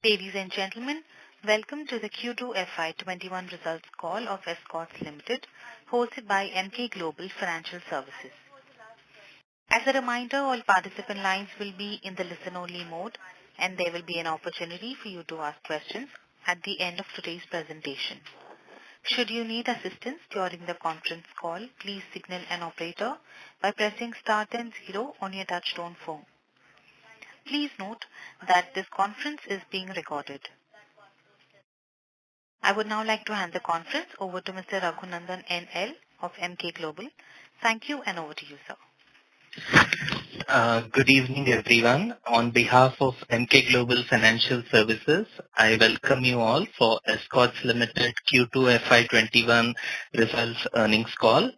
Ladies and gentlemen, welcome to the Q2 FY21 results call of Escorts Limited, hosted by Emkay Global Financial Services. As a reminder, all participant lines will be in the listen-only mode, and there will be an opportunity for you to ask questions at the end of today's presentation. Should you need assistance during the conference call, please signal an operator by pressing star 10 on your touchtone phone. Please note that this conference is being recorded. I would now like to hand the conference over to Mr. Raghunandan NL of Emkay Global. Thank you, and over to you, sir. Good evening, everyone. On behalf of Emkay Global Financial Services, I welcome you all for Escorts Limited Q2 FY21 results earnings call.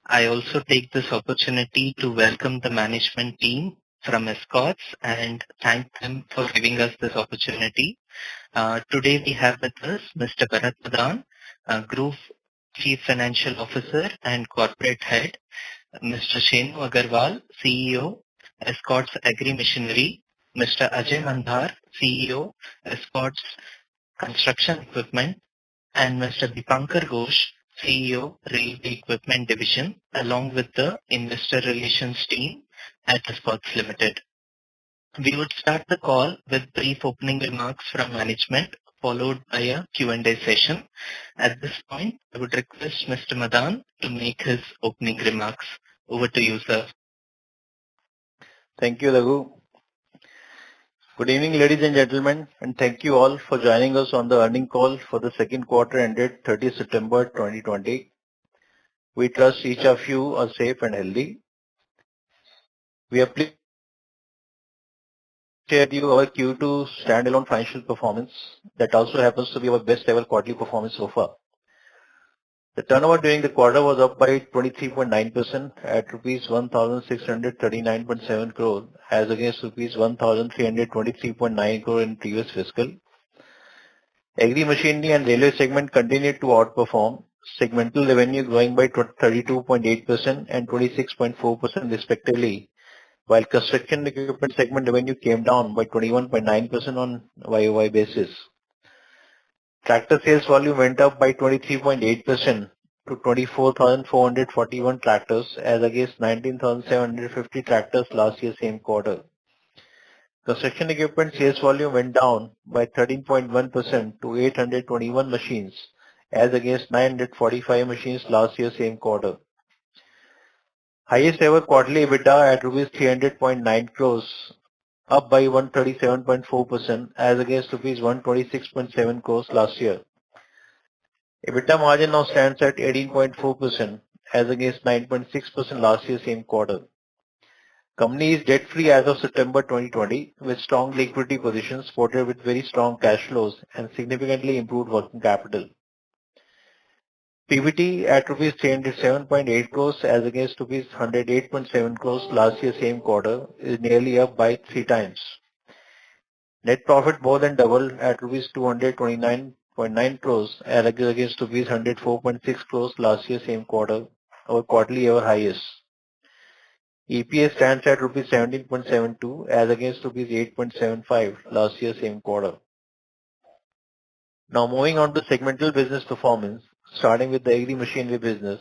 I also take this opportunity to welcome the management team from Escorts and thank them for giving us this opportunity. Today we have with us Mr. Bharat Pradhan, Group Chief Financial Officer and Corporate Head, Mr. Shenu Agarwal, CEO, Escorts Agri Machinery, Mr. Ajay Mandhar, CEO, Escorts Construction Equipment, and Mr. Dipankar Ghosh, CEO, Railway Equipment Division, along with the Investor Relations team at Escorts Limited. We would start the call with brief opening remarks from management, followed by a Q&A session. At this point, I would request Mr. Madan to make his opening remarks. Over to you, sir. Thank you, Raghu. Good evening, ladies and gentlemen, and thank you all for joining us on the earnings call for the second quarter ended 30 September 2020. We trust each of you are safe and healthy. We are pleased to share with you our Q2 standalone financial performance that also happens to be our best ever quarterly performance so far. The turnover during the quarter was up by 23.9% at rupees 1,639.7 crore as against rupees 1,323.9 crore in previous fiscal. Agri Machinery and Railway segment continued to outperform, segmental revenue growing by 32.8% and 26.4% respectively, while Construction Equipment segment revenue came down by 21.9% on YOY basis. Tractor sales volume went up by 23.8% to 24,441 tractors as against 19,750 tractors last year same quarter. Construction equipment sales volume went down by 13.1% to 821 machines as against 945 machines last year same quarter. Highest ever quarterly EBITDA at rupees 300.9 crores, up by 137.4% as against rupees 126.7 crores last year. EBITDA margin now stands at 18.4% as against 9.6% last year same quarter. Company is debt free as of September 2020 with strong liquidity position supported with very strong cash flows and significantly improved working capital. PBT at rupees 307.8 crores as against rupees 108.7 crores last year same quarter is nearly up by 3 times. Net profit more than doubled at rupees 229.9 crores as against rupees 104.6 crores last year same quarter, our quarterly ever highest. EPS stands at rupees 17.72 as against rupees 8.75 last year same quarter. Now moving on to segmental business performance, starting with the Agri Machinery business.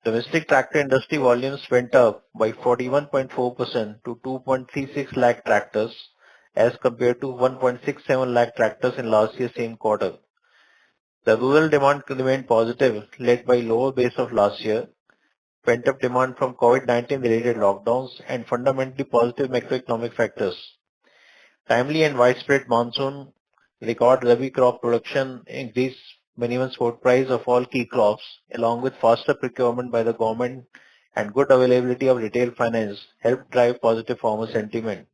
Domestic tractor industry volumes went up by 41.4% to 2.36 lakh tractors as compared to 1.67 lakh tractors in last year's same quarter. The rural demand remained positive, led by lower base of last year, pent-up demand from COVID-19 related lockdowns, and fundamentally positive macroeconomic factors. Timely and widespread monsoon, record Rabi crop production, increased minimum support price of all key crops, along with faster procurement by the government and good availability of retail finance helped drive positive farmer sentiment.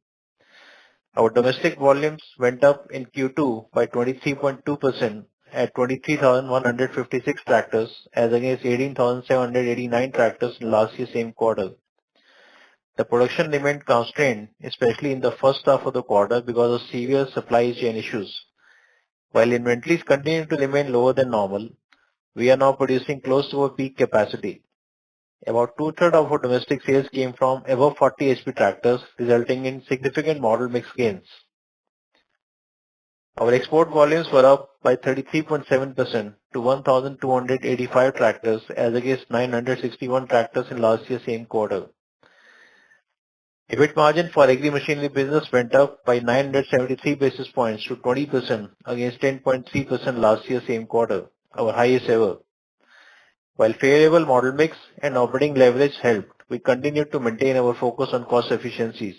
Our domestic volumes went up in Q2 by 23.2% at 23,156 tractors as against 18,789 tractors in last year's same quarter. The production remained constrained, especially in the first half of the quarter because of severe supply chain issues. While inventories continue to remain lower than normal, we are now producing close to our peak capacity. About two-thirds of our domestic sales came from above 40 HP tractors, resulting in significant model mix gains. Our export volumes were up by 33.7% to 1,285 tractors as against 961 tractors in last year's same quarter. EBIT margin for agri machinery business went up by 973 basis points to 20% against 10.3% last year same quarter, our highest ever. While favorable model mix and operating leverage helped, we continued to maintain our focus on cost efficiencies.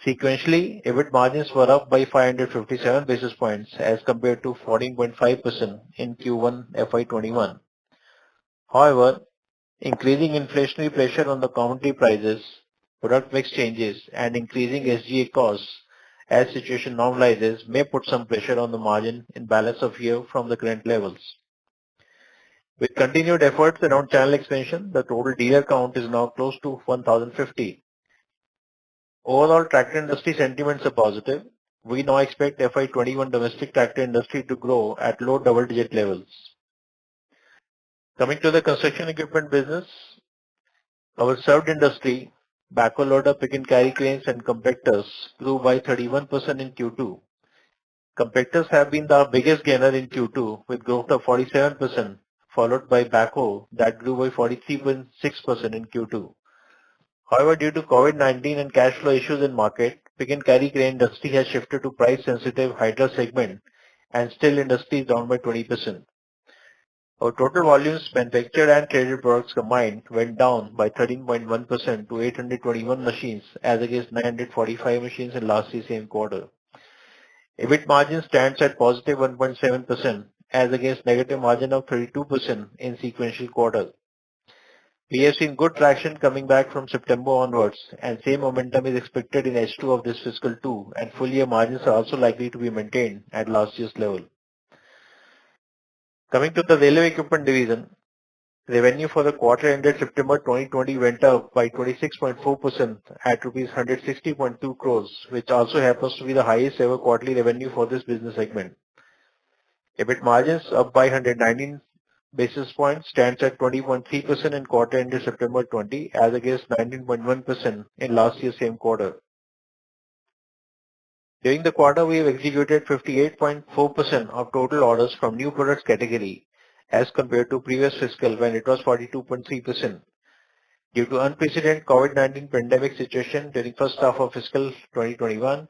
Sequentially, EBIT margins were up by 557 basis points as compared to 14.5% in Q1 FY21. However, increasing inflationary pressure on the commodity prices, product mix changes, and increasing SGA costs as situation normalizes may put some pressure on the margin in balance of year from the current levels. With continued efforts around channel expansion, the total dealer count is now close to 1,050. Overall, tractor industry sentiments are positive. We now expect FY21 domestic tractor industry to grow at low double-digit levels. Coming to the construction equipment business, our served industry, backhoe loader, pick and carry cranes and compactors grew by 31% in Q2. Compactors have been the biggest gainer in Q2 with growth of 47%, followed by backhoe that grew by 43.6% in Q2. However, due to COVID-19 and cash flow issues in market, pick and carry crane industry has shifted to price-sensitive Hydra segment and still industry is down by 20%. Our total volumes manufactured and traded products combined went down by 13.1% to 821 machines as against 945 machines in last year's same quarter. EBIT margin stands at positive 1.7% as against negative margin of 32% in sequential quarter. We have seen good traction coming back from September onwards, and same momentum is expected in H2 of this fiscal too, and full year margins are also likely to be maintained at last year's level. Coming to the railway equipment division, revenue for the quarter ended September 2020 went up by 26.4% at rupees 160.2 crores, which also happens to be the highest ever quarterly revenue for this business segment. EBIT margins up by 119 basis points stands at 20.3% in quarter ended September 20 as against 19.1% in last year's same quarter. During the quarter, we have executed 58.4% of total orders from new products category as compared to previous fiscal when it was 42.3%. Due to unprecedented COVID-19 pandemic situation during first half of fiscal 2021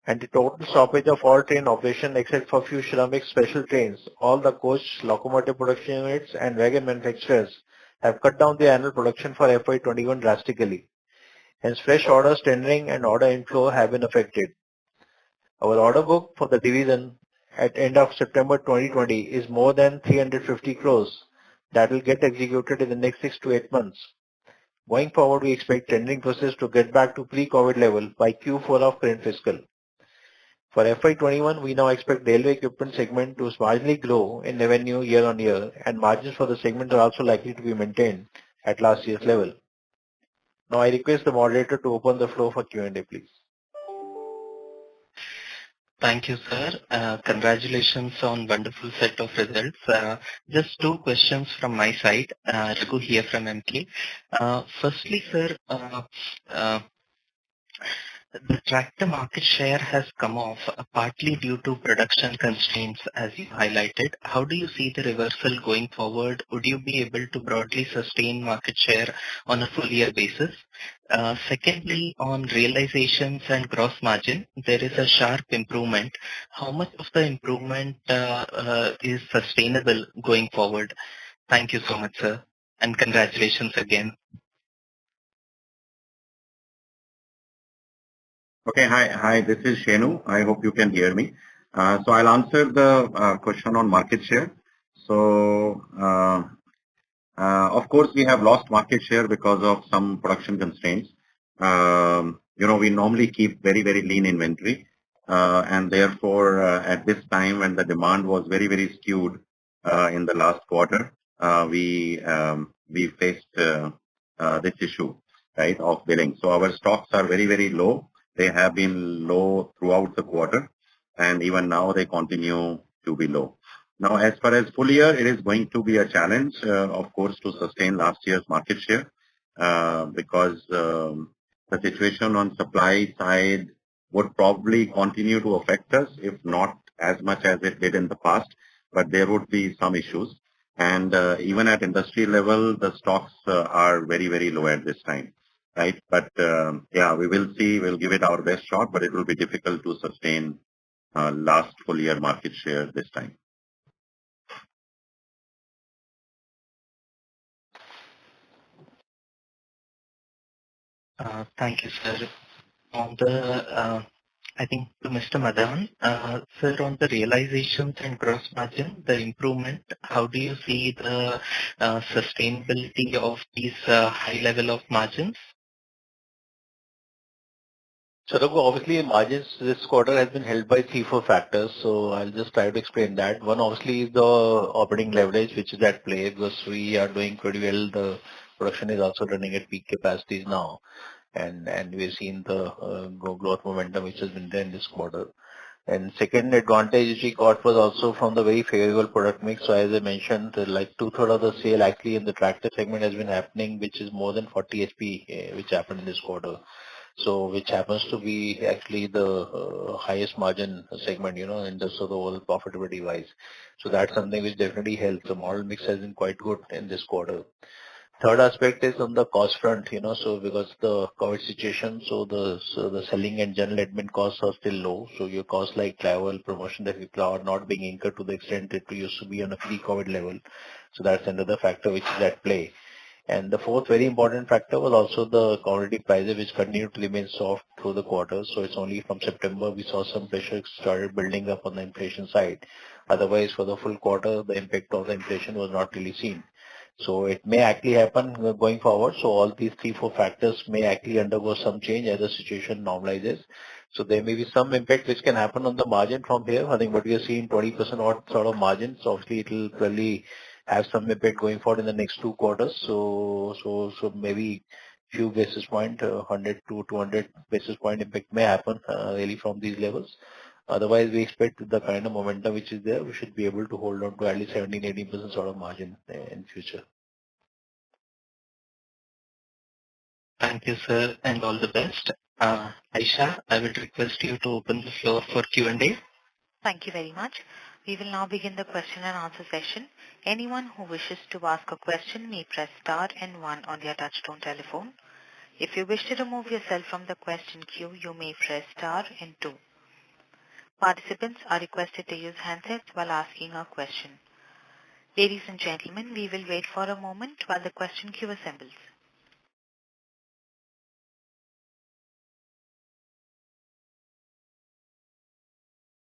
and the total stoppage of all train operation except for few Shramik special trains, all the coach, locomotive production units and wagon manufacturers have cut down their annual production for FY21 drastically. Hence, fresh orders, tendering and order inflow have been affected. Our order book for the division at end of September 2020 is more than 350 crores that will get executed in the next 6 to 8 months. Going forward, we expect tendering process to get back to pre-COVID level by Q4 of current fiscal. For FY21, we now expect the railway equipment segment to marginally grow in revenue year on year, and margins for the segment are also likely to be maintained at last year's level. Now I request the moderator to open the floor for Q&A, please. Thank you, sir. Congratulations on wonderful set of results. Just two questions from my side. Raghu here from MK. Firstly, sir, the tractor market share has come off partly due to production constraints, as you highlighted. How do you see the reversal going forward? Would you be able to broadly sustain market share on a full year basis? Secondly, on realizations and gross margin, there is a sharp improvement. How much of the improvement is sustainable going forward? Thank you so much, sir, and congratulations again. Okay, hi. This is Shenu. I hope you can hear me. So I'll answer the question on market share. So, of course, we have lost market share because of some production constraints. We normally keep very, very lean inventory. And therefore, at this time when the demand was very, very skewed in the last quarter, we faced this issue, right, of billing. So our stocks are very, very low. They have been low throughout the quarter, and even now they continue to be low. Now, as far as full year, it is going to be a challenge, of course, to sustain last year's market share, because the situation on supply side would probably continue to affect us, if not as much as it did in the past, but there would be some issues. And even at industry level, the stocks are very, very low at this time, right? But yeah, we will see. We'll give it our best shot, but it will be difficult to sustain last full year market share this time. Thank you, sir. On the, I think to Mr. Madan, sir, on the realizations and gross margin, the improvement, how do you see the sustainability of these high level of margins? So Raghu, obviously margins this quarter has been held by 3-4 factors. So I'll just try to explain that. One obviously is the operating leverage, which is at play because we are doing pretty well. The production is also running at peak capacities now. And we've seen the growth momentum which has been there in this quarter. And second advantage which we got was also from the very favorable product mix. So as I mentioned, like 2/3 of the sale actually in the tractor segment has been happening, which is more than 40 HP, which happened in this quarter. So which happens to be actually the highest margin segment, in the sort of overall profitability wise. So that's something which definitely helps. The model mix has been quite good in this quarter. Third aspect is on the cost front, so because the COVID situation, so the selling and general admin costs are still low. So your costs like travel, promotion that people are not being incurred to the extent it used to be on a pre-COVID level. So that's another factor which is at play. And the fourth very important factor was also the commodity prices, which continued to remain soft through the quarter. So it's only from September we saw some pressure started building up on the inflation side. Otherwise, for the full quarter, the impact of the inflation was not really seen. So it may actually happen going forward. So all these 3-4 factors may actually undergo some change as the situation normalizes. So there may be some impact which can happen on the margin from here. I think what we are seeing 20% odd sort of margins. So obviously it will probably have some impact going forward in the next 2 quarters. So maybe few basis point, 100 to 200 basis point impact may happen really from these levels. Otherwise, we expect the kind of momentum which is there, we should be able to hold on to at least 17-18% sort of margin in future. Thank you, sir, and all the best. Aisha, I will request you to open the floor for Q&A. Thank you very much. We will now begin the question and answer session. Anyone who wishes to ask a question may press star and 1 on their touchtone telephone. If you wish to remove yourself from the question queue, you may press star and 2. Participants are requested to use handsets while asking a question. Ladies and gentlemen, we will wait for a moment while the question queue assembles.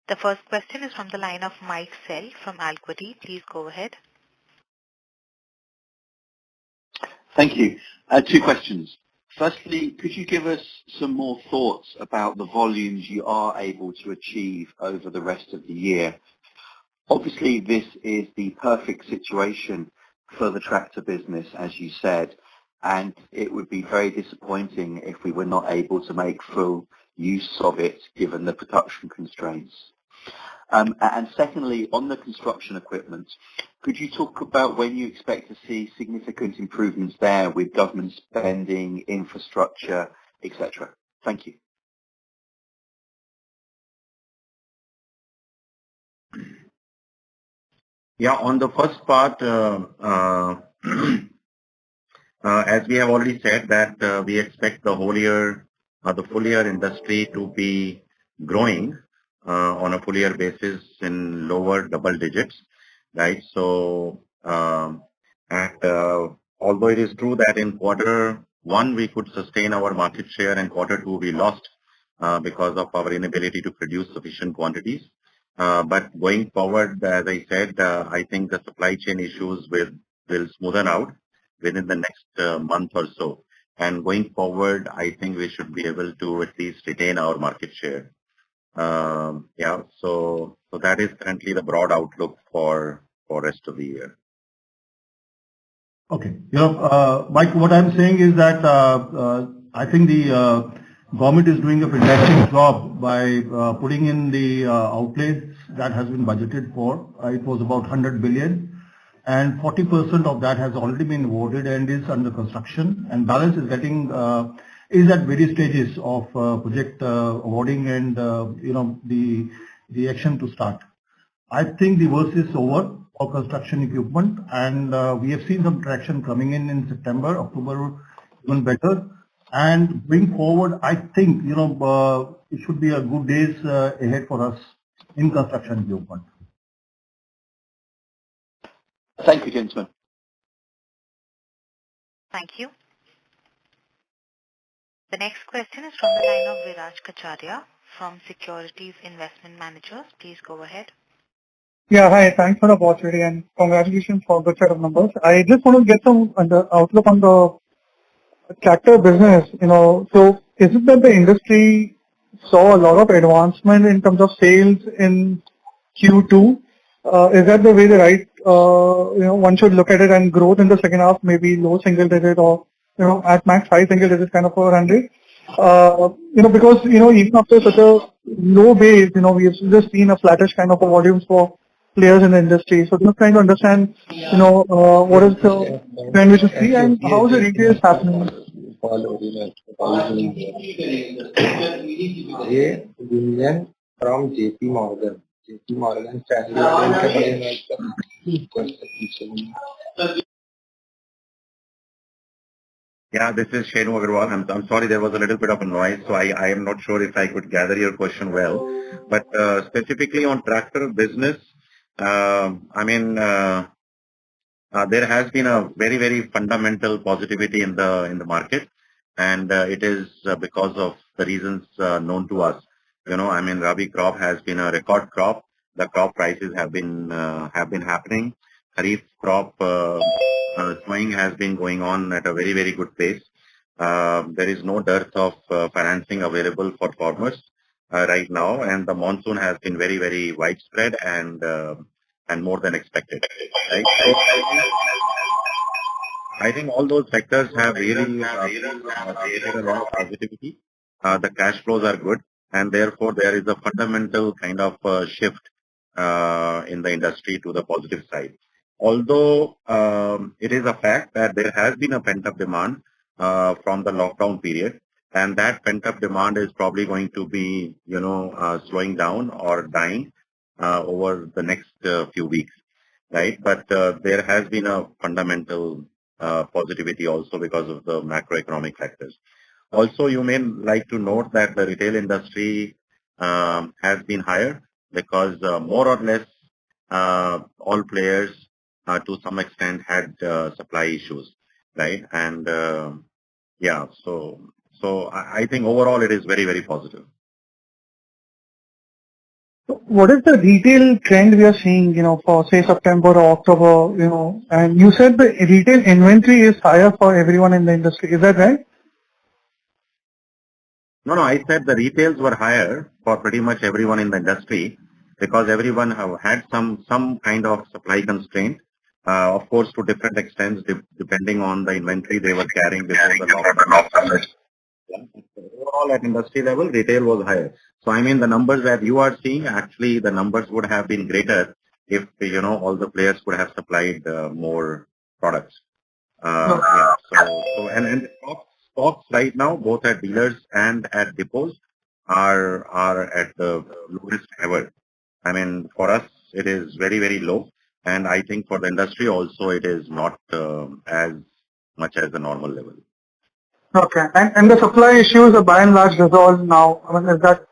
The first question is from the line of Mike Sell from Alquity. Please go ahead. Thank you. 2 questions. Firstly, could you give us some more thoughts about the volumes you are able to achieve over the rest of the year? Obviously, this is the perfect situation for the tractor business, as you said, and it would be very disappointing if we were not able to make full use of it given the production constraints. And secondly, on the construction equipment, could you talk about when you expect to see significant improvements there with government spending, infrastructure, etc.? Thank you. Yeah, on the first part, as we have already said that we expect the whole year, the full year industry to be growing on a full year basis in lower double digits, right? So, although it is true that in Q1 we could sustain our market share and Q2 we lost because of our inability to produce sufficient quantities. But going forward, as I said, I think the supply chain issues will smoothen out within the next month or so. And going forward, I think we should be able to at least retain our market share. Yeah, so that is currently the broad outlook for rest of the year. Okay. Mike, what I'm saying is that I think the government is doing a fantastic job by putting in the outlays that has been budgeted for. It was about 100 billion, and 40% of that has already been awarded and is under construction, and balance is getting is at various stages of project awarding and the action to start. I think the worst is over for construction equipment, and we have seen some traction coming in September, October, even better. And going forward, I think it should be a good days ahead for us in construction equipment. Thank you, gentlemen. Thank you. The next question is from the line of Viraj Kacharia from Securities Investment Managers. Please go ahead. Yeah, hi. Thanks for the opportunity and congratulations for the set of numbers. I just want to get some outlook on the tractor business. So is it that the industry saw a lot of advancement in terms of sales in Q2? Is that the way the right, one should look at it, and growth in the second half, maybe low single digit or, at max high single digit kind of a run rate? Because, even after such a low base, we've just seen a flattish kind of a volumes for players in the industry. So just trying to understand, what is the trend we should see and how is the retail happening? From JP Morgan. JP Morgan Yeah, this is Shenu Agarwal. I'm sorry, there was a little bit of a noise, so I am not sure if I could gather your question well. But specifically on tractor business, there has been a very, very fundamental positivity in the market, and it is because of the reasons known to us. Rabi crop has been a record crop. The crop prices have been happening. Kharif crop sowing has been going on at a very, very good pace. There is no dearth of financing available for farmers right now, and the monsoon has been very, very widespread and more than expected. Right? I think all those sectors have really created a lot of positivity. The cash flows are good, and therefore there is a fundamental kind of shift in the industry to the positive side. Although it is a fact that there has been a pent-up demand from the lockdown period, and that pent-up demand is probably going to be, slowing down or dying over the next few weeks, right? But there has been a fundamental positivity also because of the macroeconomic factors. Also, you may like to note that the retail industry has been higher because more or less all players to some extent had supply issues, right? And so I think overall it is very, very positive. What is the retail trend we are seeing, for say September or October, and you said the retail inventory is higher for everyone in the industry. Is that right? No, I said the retails were higher for pretty much everyone in the industry because everyone have had some kind of supply constraint, of course, to different extents, depending on the inventory they were carrying before the lockdown. Overall, at industry level, retail was higher. So, the numbers that you are seeing, actually, the numbers would have been greater if, all the players could have supplied more products. And stocks right now, both at dealers and at depots, are at the lowest ever. For us, it is very, very low. And I think for the industry also, it is not as much as the normal level. Okay. And the supply issues are by and large resolved now. Is that?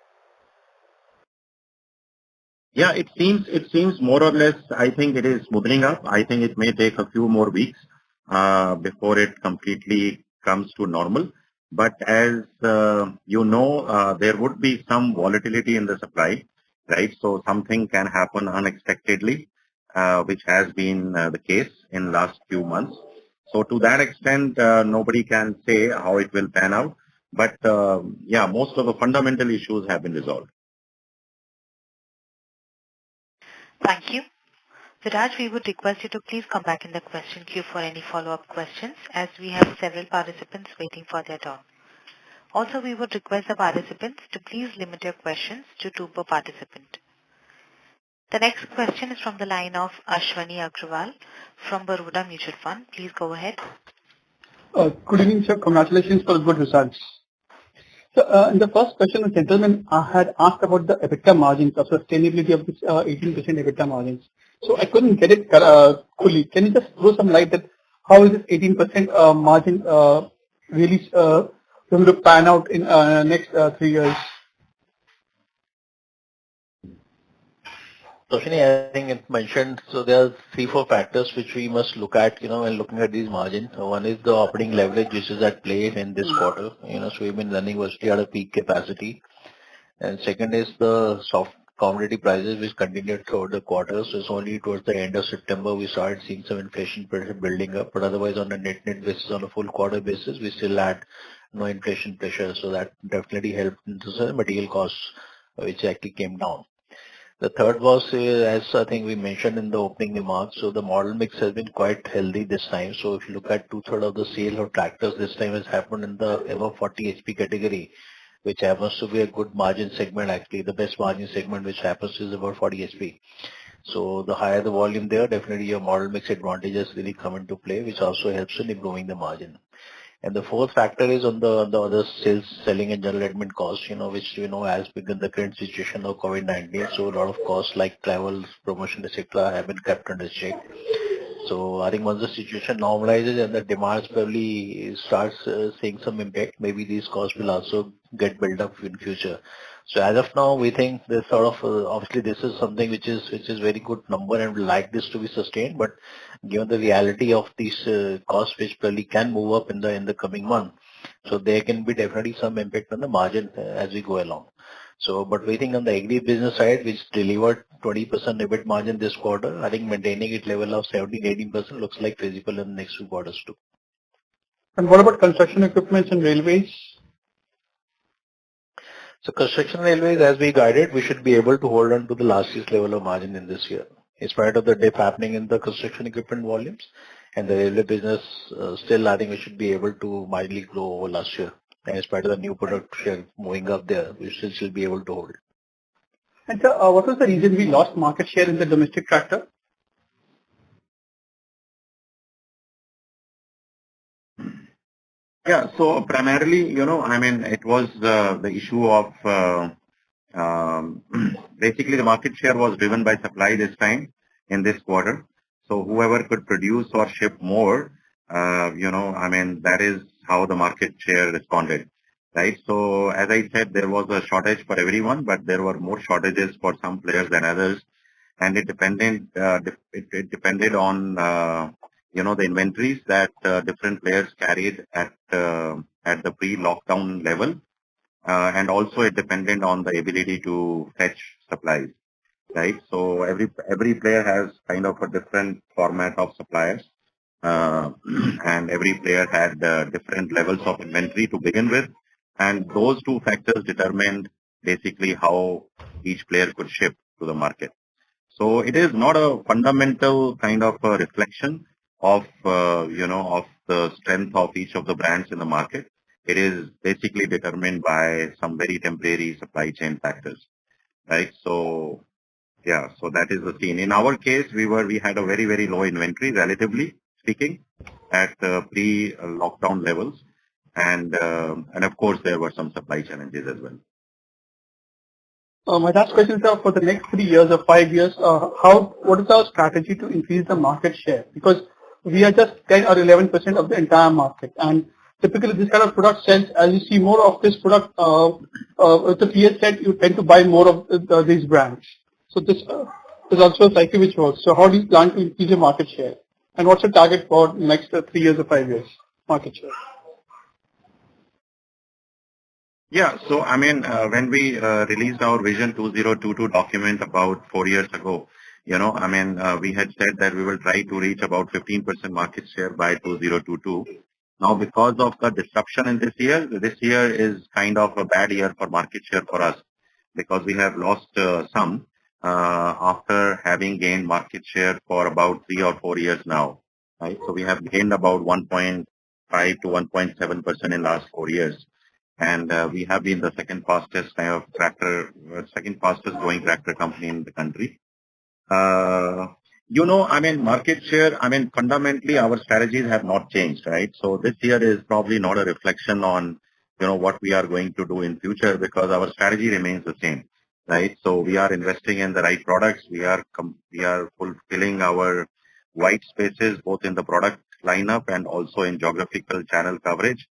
Yeah, it seems more or less. I think it is smoothing up. I think it may take a few more weeks before it completely comes to normal. But as there would be some volatility in the supply, right? So something can happen unexpectedly, which has been the case in last few months. So to that extent, nobody can say how it will pan out. But most of the fundamental issues have been resolved. Thank you. Viraj, we would request you to please come back in the question queue for any follow-up questions, as we have several participants waiting for their turn. Also, we would request the participants to please limit your questions to 2 per participant. The next question is from the line of Ashwani Agrawal from Baroda Mutual Fund. Please go ahead. Good evening, sir. Congratulations for the good results. So, in the first question, the gentleman had asked about the EBITDA margins, of sustainability of this 18% EBITDA margins. So I couldn't get it fully. Can you just throw some light that how is this 18% margin really going to pan out in next 3 years? Toshini, I think it mentioned, so there are 3-4 factors which we must look at, when looking at these margins. So one is the operating leverage, which is at play in this quarter. So we've been running virtually at a peak capacity. And second is the soft commodity prices, which continued throughout the quarter. So it's only towards the end of September we started seeing some inflation pressure building up. But otherwise, on a net basis, on a full quarter basis, we still had no inflation pressure. So that definitely helped into the material costs, which actually came down. The third was, as I think we mentioned in the opening remarks, so the model mix has been quite healthy this time. So if you look at 2/3 of the sale of tractors this time has happened in the above 40 HP category, which happens to be a good margin segment, actually the best margin segment, which happens is about 40 HP. So the higher the volume there, definitely your model mix advantages really come into play, which also helps in improving the margin. And the fourth factor is on the other sales, selling and general admin costs, which has been the current situation of COVID-19. So a lot of costs like travel, promotion, etc. have been kept under check. So I think once the situation normalizes and the demands probably starts seeing some impact, maybe these costs will also get built up in future. So as of now, we think this sort of obviously this is something which is very good number and we like this to be sustained. But given the reality of these costs, which probably can move up in the coming month, so there can be definitely some impact on the margin as we go along. So, but we think on the agri business side, which delivered 20% EBIT margin this quarter, I think maintaining it level of 17-18% looks like feasible in the next 2 quarters too. And what about construction equipment and railways? So construction railways, as we guided, we should be able to hold on to the last year's level of margin in this year. In spite of the dip happening in the construction equipment volumes and the railway business, still I think we should be able to mildly grow over last year. And in spite of the new product share moving up there, we should still be able to hold. And sir, what was the reason we lost market share in the domestic tractor? Yeah. So primarily, it was the issue of basically the market share was driven by supply this time in this quarter. So whoever could produce or ship more, that is how the market share responded, right? So as I said, there was a shortage for everyone, but there were more shortages for some players than others, and it depended on the inventories that different players carried at the pre-lockdown level. And also it depended on the ability to fetch supplies, right? So every player has kind of a different format of suppliers, and every player had different levels of inventory to begin with, and those 2 factors determined basically how each player could ship to the market. So it is not a fundamental kind of a reflection of of the strength of each of the brands in the market. It is basically determined by some very temporary supply chain factors, right? So yeah, so that is the scene. In our case, we had a very, very low inventory, relatively speaking, at pre-lockdown levels, and of course there were some supply challenges as well. My last question, sir, for the next 3 years or 5 years, what is our strategy to increase the market share? Because we are just 10 or 11% of the entire market, and typically this kind of product sells, as you see more of this product, the PS set, you tend to buy more of these brands. So this is also a cycle which works. So how do you plan to increase your market share? And what's the target for next 3 years or 5 years market share? Yeah. So, when we released our Vision 2022 document about 4 years ago, we had said that we will try to reach about 15% market share by 2022. Now, because of the disruption in this year is kind of a bad year for market share for us because we have lost some after having gained market share for about 3 or 4 years now, right? So we have gained about 1.5 to 1.7% in last 4 years. And we have been the second fastest growing tractor company in the country. Market share, fundamentally our strategies have not changed, right? So this year is probably not a reflection on what we are going to do in future, because our strategy remains the same, right? So we are investing in the right products. We are fulfilling our white spaces both in the product lineup and also in geographical channel coverage,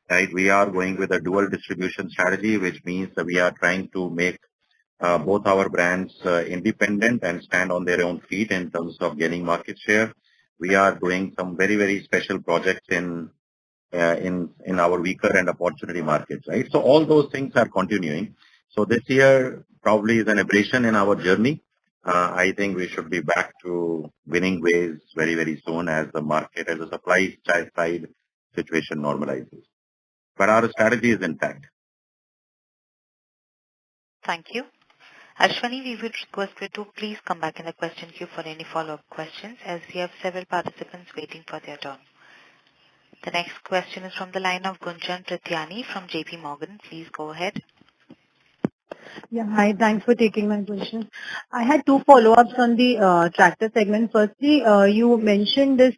right? We are going with a dual distribution strategy, which means that we are trying to make both our brands independent and stand on their own feet in terms of gaining market share. We are doing some very, very special projects in our weaker and opportunity markets, right? So all those things are continuing. So this year probably is an aberration in our journey. I think we should be back to winning ways very, very soon as the market, as the supply side situation normalizes. But our strategy is intact. Thank you. Ashwani, we would request you to please come back in the question queue for any follow-up questions, as we have several participants waiting for their turn. The next question is from the line of Gunjan Prithyani from JP Morgan. Please go ahead. Yeah, hi. Thanks for taking my question. I had two follow-ups on the tractor segment. Firstly, you mentioned this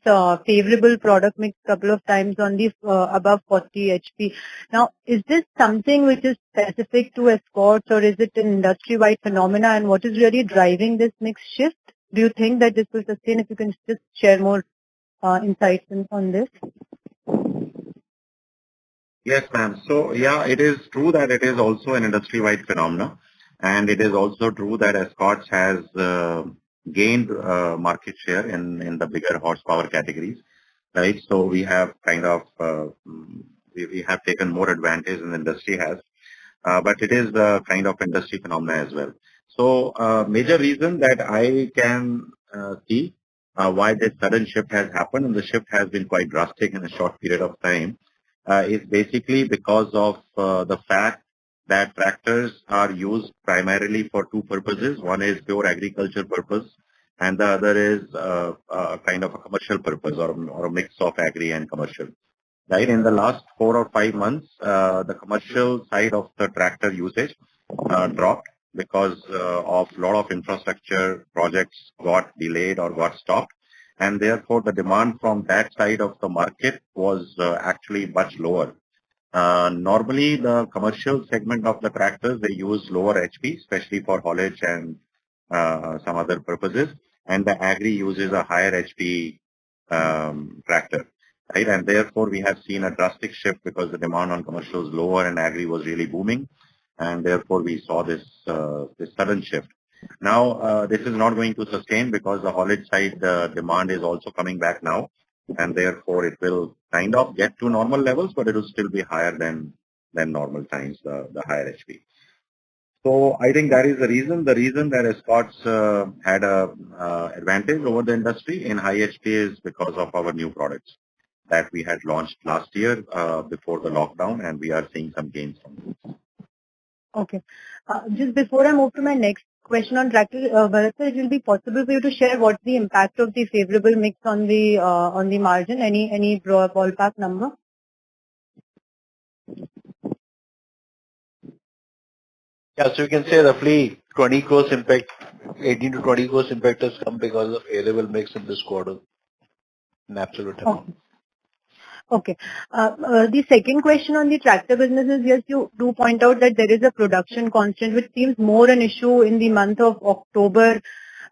favorable product mix couple of times on the above 40 HP. Now, is this something which is specific to Escorts, or is it an industry-wide phenomena? And what is really driving this mix shift? Do you think that this will sustain? If you can just share more insights on this. Yes, ma'am. So yeah, it is true that it is also an industry-wide phenomenon, and it is also true that Escorts has gained market share in the bigger horsepower categories, right? So we have kind of we have taken more advantage than the industry has, but it is a kind of industry phenomenon as well. So major reason that I can see why this sudden shift has happened, and the shift has been quite drastic in a short period of time, is basically because of the fact that tractors are used primarily for two purposes. One is pure agriculture purpose, and the other is kind of a commercial purpose, or a mix of agri and commercial. Right? In the last 4 or 5 months, the commercial side of the tractor usage dropped because of a lot of infrastructure projects got delayed or got stopped. And therefore, the demand from that side of the market was actually much lower. Normally, the commercial segment of the tractors, they use lower HP, especially for haulage and some other purposes. And the agri uses a higher HP tractor, right? And therefore, we have seen a drastic shift because the demand on commercial is lower and agri was really booming. And therefore, we saw this sudden shift. Now, this is not going to sustain because the haulage side demand is also coming back now, and therefore it will kind of get to normal levels, but it will still be higher than normal times, the higher HP. So I think that is the reason. The reason that Escorts had a advantage over the industry in high HP is because of our new products that we had launched last year before the lockdown, and we are seeing some gains from this. Okay. Just before I move to my next question on tractor, Bharat sir, it will be possible for you to share what's the impact of the favorable mix on the margin? Any ballpark number? Yeah, so you can say roughly 20 crores impact, 18 to 20 crores impact has come because of favorable mix in this quarter in absolute amount. Okay. The second question on the tractor business is, yes, you do point out that there is a production constant, which seems more an issue in the month of October.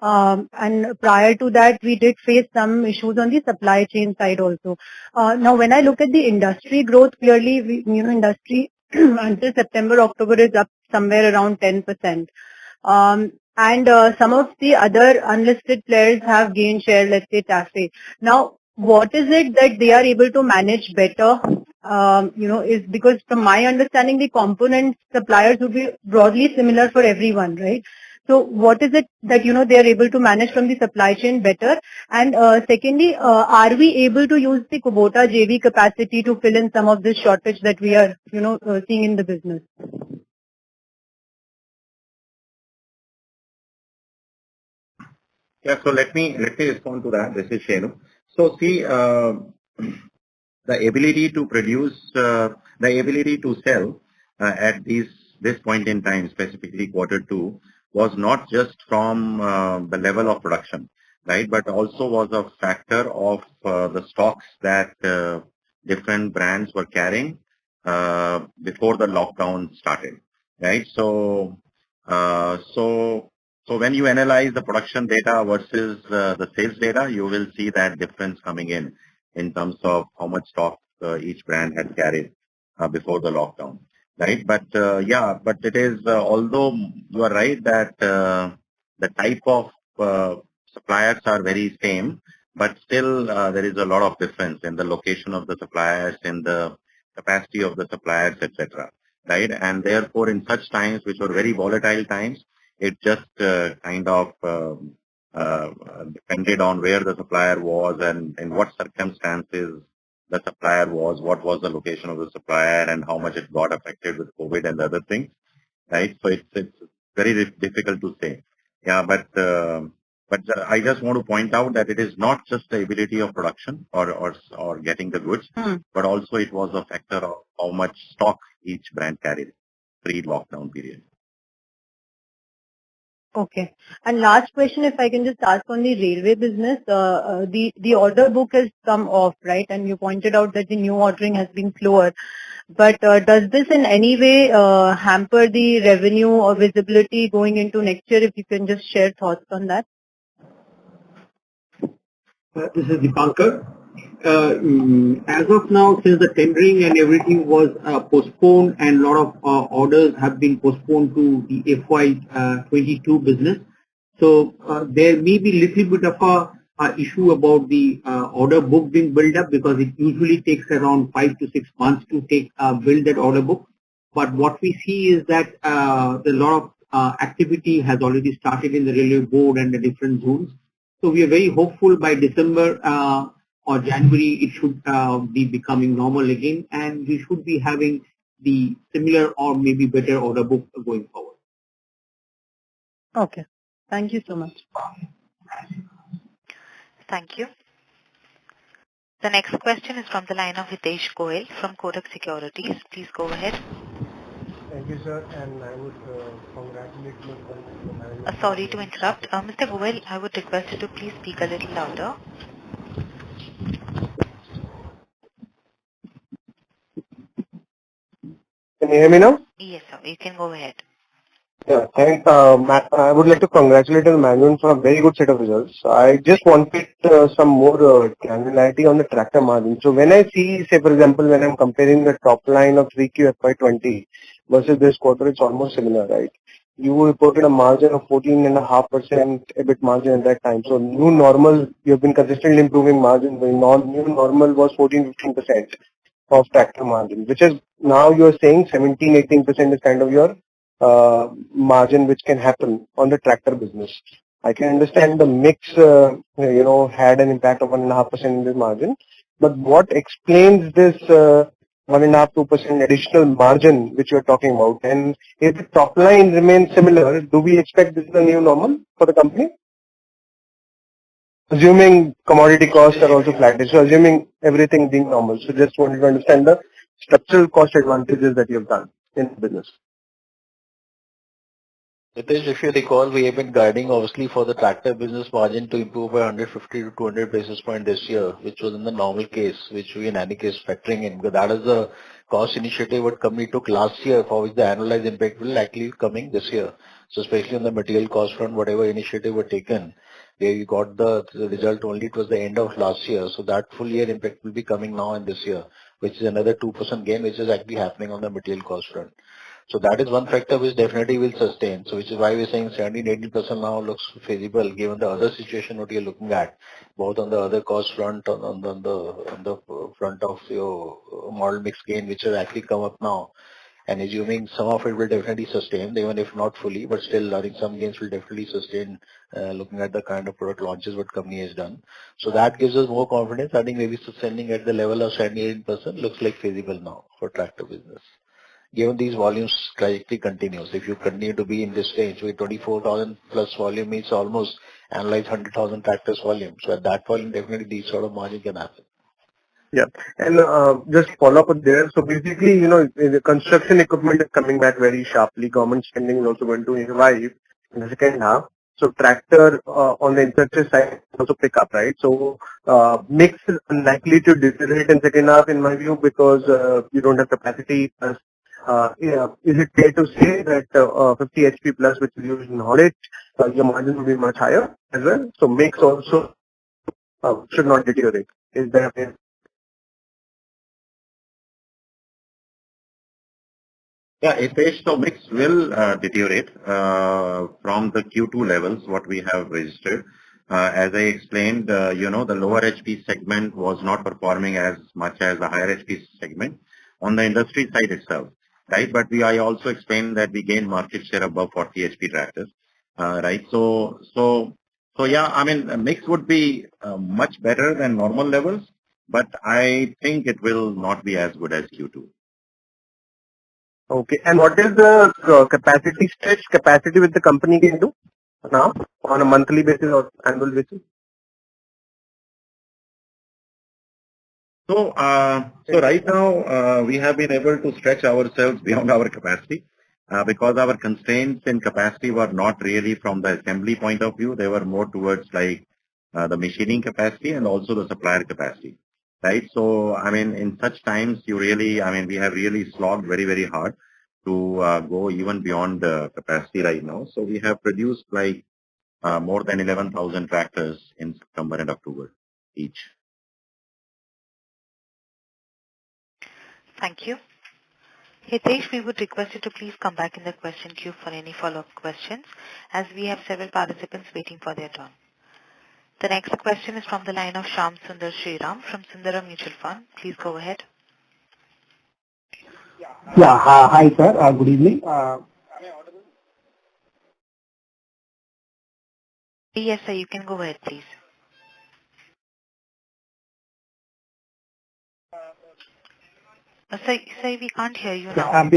And prior to that, we did face some issues on the supply chain side also. Now, when I look at the industry growth, clearly, industry until September, October is up somewhere around 10%. And some of the other unlisted players have gained share, let's say TAFE. Now, what is it that they are able to manage better? Is because from my understanding, the component suppliers would be broadly similar for everyone, right? So what is it that, they are able to manage from the supply chain better? And secondly, are we able to use the Kubota JV capacity to fill in some of this shortage that we are, seeing in the business? Yeah, so let me respond to that. This is Shenu. So see, the ability to produce, the ability to sell at this point in time, specifically Q2, was not just from the level of production, right? But also was a factor of the stocks that different brands were carrying before the lockdown started, right? So when you analyze the production data versus the sales data, you will see that difference coming in terms of how much stock each brand had carried before the lockdown, right? But but it is although you are right that the type of suppliers are very same, but still there is a lot of difference in the location of the suppliers, in the capacity of the suppliers, etc. Right? And therefore, in such times, which were very volatile times, it just kind of depended on where the supplier was and in what circumstances the supplier was, what was the location of the supplier, and how much it got affected with COVID and other things. Right? So it's very difficult to say. Yeah, but I just want to point out that it is not just the ability of production or getting the goods, but also it was a factor of how much stock each brand carried pre-lockdown period. Okay. And last question, if I can just ask on the railway business, the order book has come off, right? And you pointed out that the new ordering has been slower. But does this in any way hamper the revenue or visibility going into next year? If you can just share thoughts on that. This is Dipankar. As of now, since the tendering and everything was postponed and a lot of orders have been postponed to the FY22 business, so there may be little bit of a issue about the order book being built up, because it usually takes around 5 to 6 months to build that order book. But what we see is that a lot of activity has already started in the railway board and the different zones. So we are very hopeful by December or January it should be becoming normal again, and we should be having the similar or maybe better order book going forward. Okay. Thank you so much. Thank you. The next question is from the line of Hitesh Goel from Kotak Securities. Please go ahead. Thank you, sir, and I would congratulate you on the management. Sorry to interrupt. Mr. Goel, I would request you to please speak a little louder. Can you hear me now? Yes, sir. You can go ahead. Yeah, thanks. I would like to congratulate the management for a very good set of results. I just wanted some more granularity on the tractor margin. So when I see, say for example, when I'm comparing the top line of 3Q FY20 versus this quarter, it's almost similar, right? You reported a margin of 14.5% EBIT margin at that time. So new normal, you have been consistently improving margin. The new normal was 14-15% of tractor margin, which is now you are saying 17-18% is kind of your margin which can happen on the tractor business. I can understand the mix, had an impact of 1.5% in this margin, but what explains this 1.5-2% additional margin which you are talking about? And if the top line remains similar, do we expect this is the new normal for the company? Assuming commodity costs are also flat, so assuming everything being normal. So just wanted to understand the structural cost advantages that you have done in the business. Hitesh, if you recall, we have been guiding obviously for the tractor business margin to improve by 150 to 200 basis points this year, which was in the normal case, which we in any case factoring in, because that is the cost initiative what company took last year, for which the annualized impact will likely coming this year. So especially on the material cost front, whatever initiative were taken, they got the result only towards the end of last year. So that full year impact will be coming now in this year, which is another 2% gain, which is actually happening on the material cost front. So that is one factor which definitely will sustain. So which is why we're saying 17-18% now looks feasible given the other situation what you're looking at, both on the other cost front, on the front of your model mix gain, which has actually come up now. And assuming some of it will definitely sustain, even if not fully, but still learning some gains will definitely sustain, looking at the kind of product launches what company has done. So that gives us more confidence. I think maybe sustaining at the level of 78% looks like feasible now for tractor business. Given these volumes trajectory continues, if you continue to be in this range with 24,000 plus volume means almost analyze 100,000 tractors volume. So at that volume, definitely these sort of margin can happen. Yeah, and just follow up with there. So basically, the construction equipment is coming back very sharply. Government spending is also going to revive in the second half. So tractor on the infrastructure side also pick up, right? So mix is unlikely to deteriorate in second half in my view because you don't have capacity. Plus, is it fair to say that 50 HP plus, which is used in audit, your margin will be much higher as well? So mix also should not deteriorate. Is that fair? Yeah, Hitesh, so mix will deteriorate from the Q2 levels, what we have registered. As I explained, the lower HP segment was not performing as much as the higher HP segment on the industry side itself, right? But I also explained that we gained market share above 40 HP tractors, right? So yeah, I mean, a mix would be much better than normal levels, but I think it will not be as good as Q2. Okay. And what is the capacity stretch capacity with the company can do now on a monthly basis or annual basis? So right now, we have been able to stretch ourselves beyond our capacity because our constraints in capacity were not really from the assembly point of view. They were more towards like the machining capacity and also the supplier capacity, right? So, I mean, in such times, we have really slogged very, very hard to go even beyond the capacity right now. So we have produced like more than 11,000 tractors in September and October each. Thank you. Hitesh, we would request you to please come back in the question queue for any follow-up questions, as we have several participants waiting for their turn. The next question is from the line of Shyam Sundar Sriram from Sundaram Mutual Fund. Please go ahead. Yeah. Hi, sir. Good evening. Yes, sir, you can go ahead, please. Sir, we can't hear you now.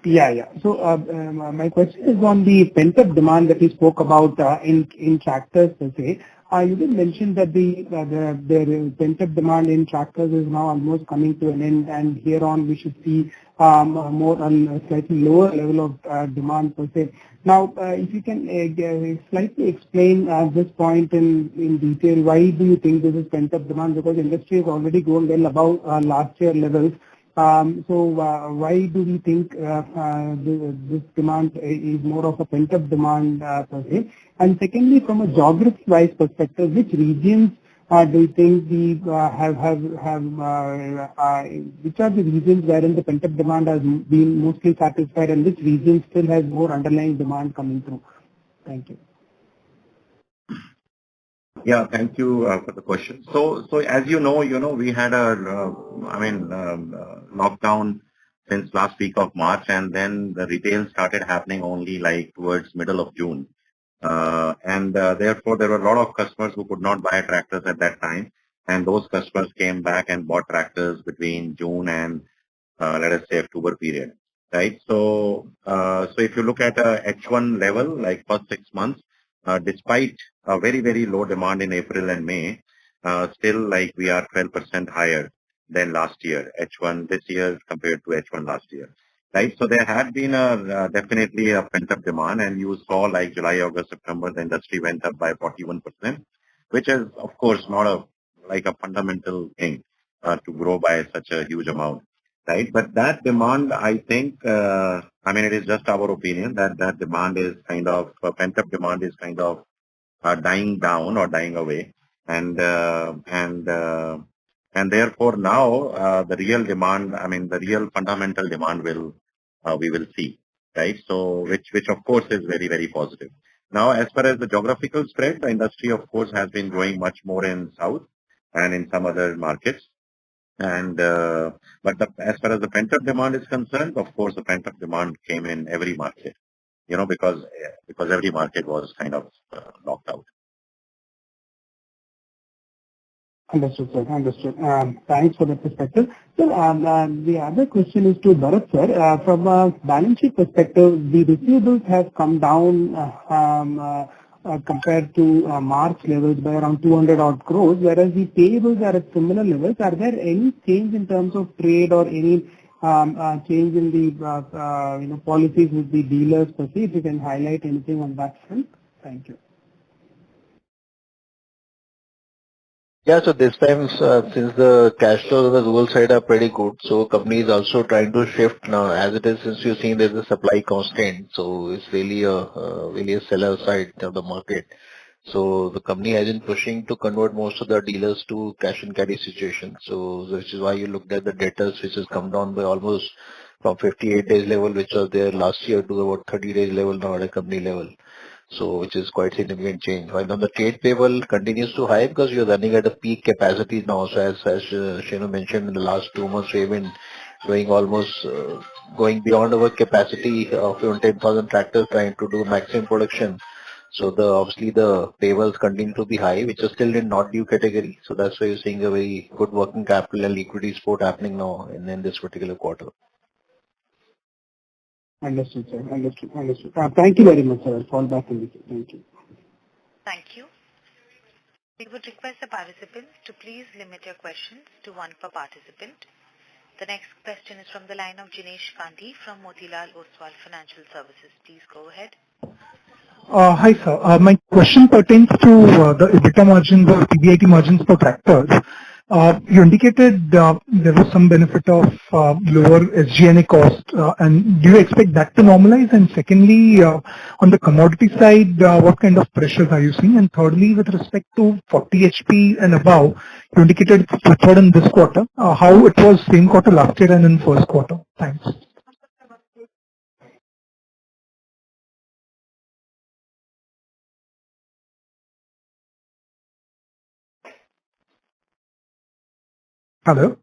Yeah. So, my question is on the pent-up demand that you spoke about in tractors per se. You did mention that the pent-up demand in tractors is now almost coming to an end, and here on we should see more on a slightly lower level of demand per se. Now, if you can slightly explain this point in detail, why do you think this is pent-up demand? Because industry has already grown well above last year levels. So why do we think this demand is more of a pent-up demand per se? And secondly, from a geography-wise perspective, which regions do you think we which are the regions wherein the pent-up demand has been mostly satisfied, and which region still has more underlying demand coming through? Thank you. Yeah, thank you for the question. So as you know, we had a, lockdown since last week of March, and then the retail started happening only like towards middle of June. Therefore, there were a lot of customers who could not buy tractors at that time, and those customers came back and bought tractors between June and let us say October period, right? So if you look at a H1 level, like first 6 months, despite a very, very low demand in April and May, still like we are 12% higher than last year, H1 this year compared to H1 last year, right? So there had been definitely a pent-up demand, and you saw like July, August, September, the industry went up by 41%, which is of course not a fundamental thing to grow by such a huge amount, right? But that demand, I think, it is just our opinion that demand is kind of pent-up demand is kind of dying down or dying away, and therefore now the real demand, the real fundamental demand we will see, right? So which of course is very, very positive. Now, as far as the geographical spread, the industry of course has been growing much more in South and in some other markets. And but as far as the pent-up demand is concerned, of course, the pent-up demand came in every market, because every market was kind of locked out. Understood, sir. Understood. Thanks for the perspective. So, the other question is to Bharat, sir. From a balance sheet perspective, the receivables have come down compared to March levels by around 200 odd crores, whereas the payables are at similar levels. Are there any change in terms of trade or any change in the policies with the dealers per se? If you can highlight anything on that front. Thank you. Yeah, so this time, since the cash flows on the rural side are pretty good, so company is also trying to shift now. As it is, since you've seen there's a supply constraint, so it's really a seller side of the market. So the company has been pushing to convert most of the dealers to cash and carry situation. So which is why you looked at the debtors, which has come down by almost from 58 days level, which was there last year, to about 30 days level now at a company level. So which is quite significant change. While on the trade payable continues to high because you're running at a peak capacity now. So as Shenu mentioned, in the last 2 months, we've been going almost going beyond our capacity of even 10,000 tractors trying to do maximum production. So obviously the payables continue to be high, which are still in not due category. So that's why you're seeing a very good working capital and liquidity support happening now in this particular quarter. Understood, sir. Understood. Thank you very much, sir. I'll fall back in with you. Thank you. Thank you. We would request the participants to please limit your questions to one per participant. The next question is from the line of Jinesh Gandhi from Motilal Oswal Financial Services. Please go ahead. Hi, sir. My question pertains to the EBITDA margins or PBIT margins for tractors. You indicated there was some benefit of lower SG&A cost, and do you expect that to normalize? And secondly, on the commodity side, what kind of pressures are you seeing? And thirdly, with respect to 40 HP and above, you indicated it's preferred in this quarter. How it was same quarter last year and in first quarter? Thanks. Hello?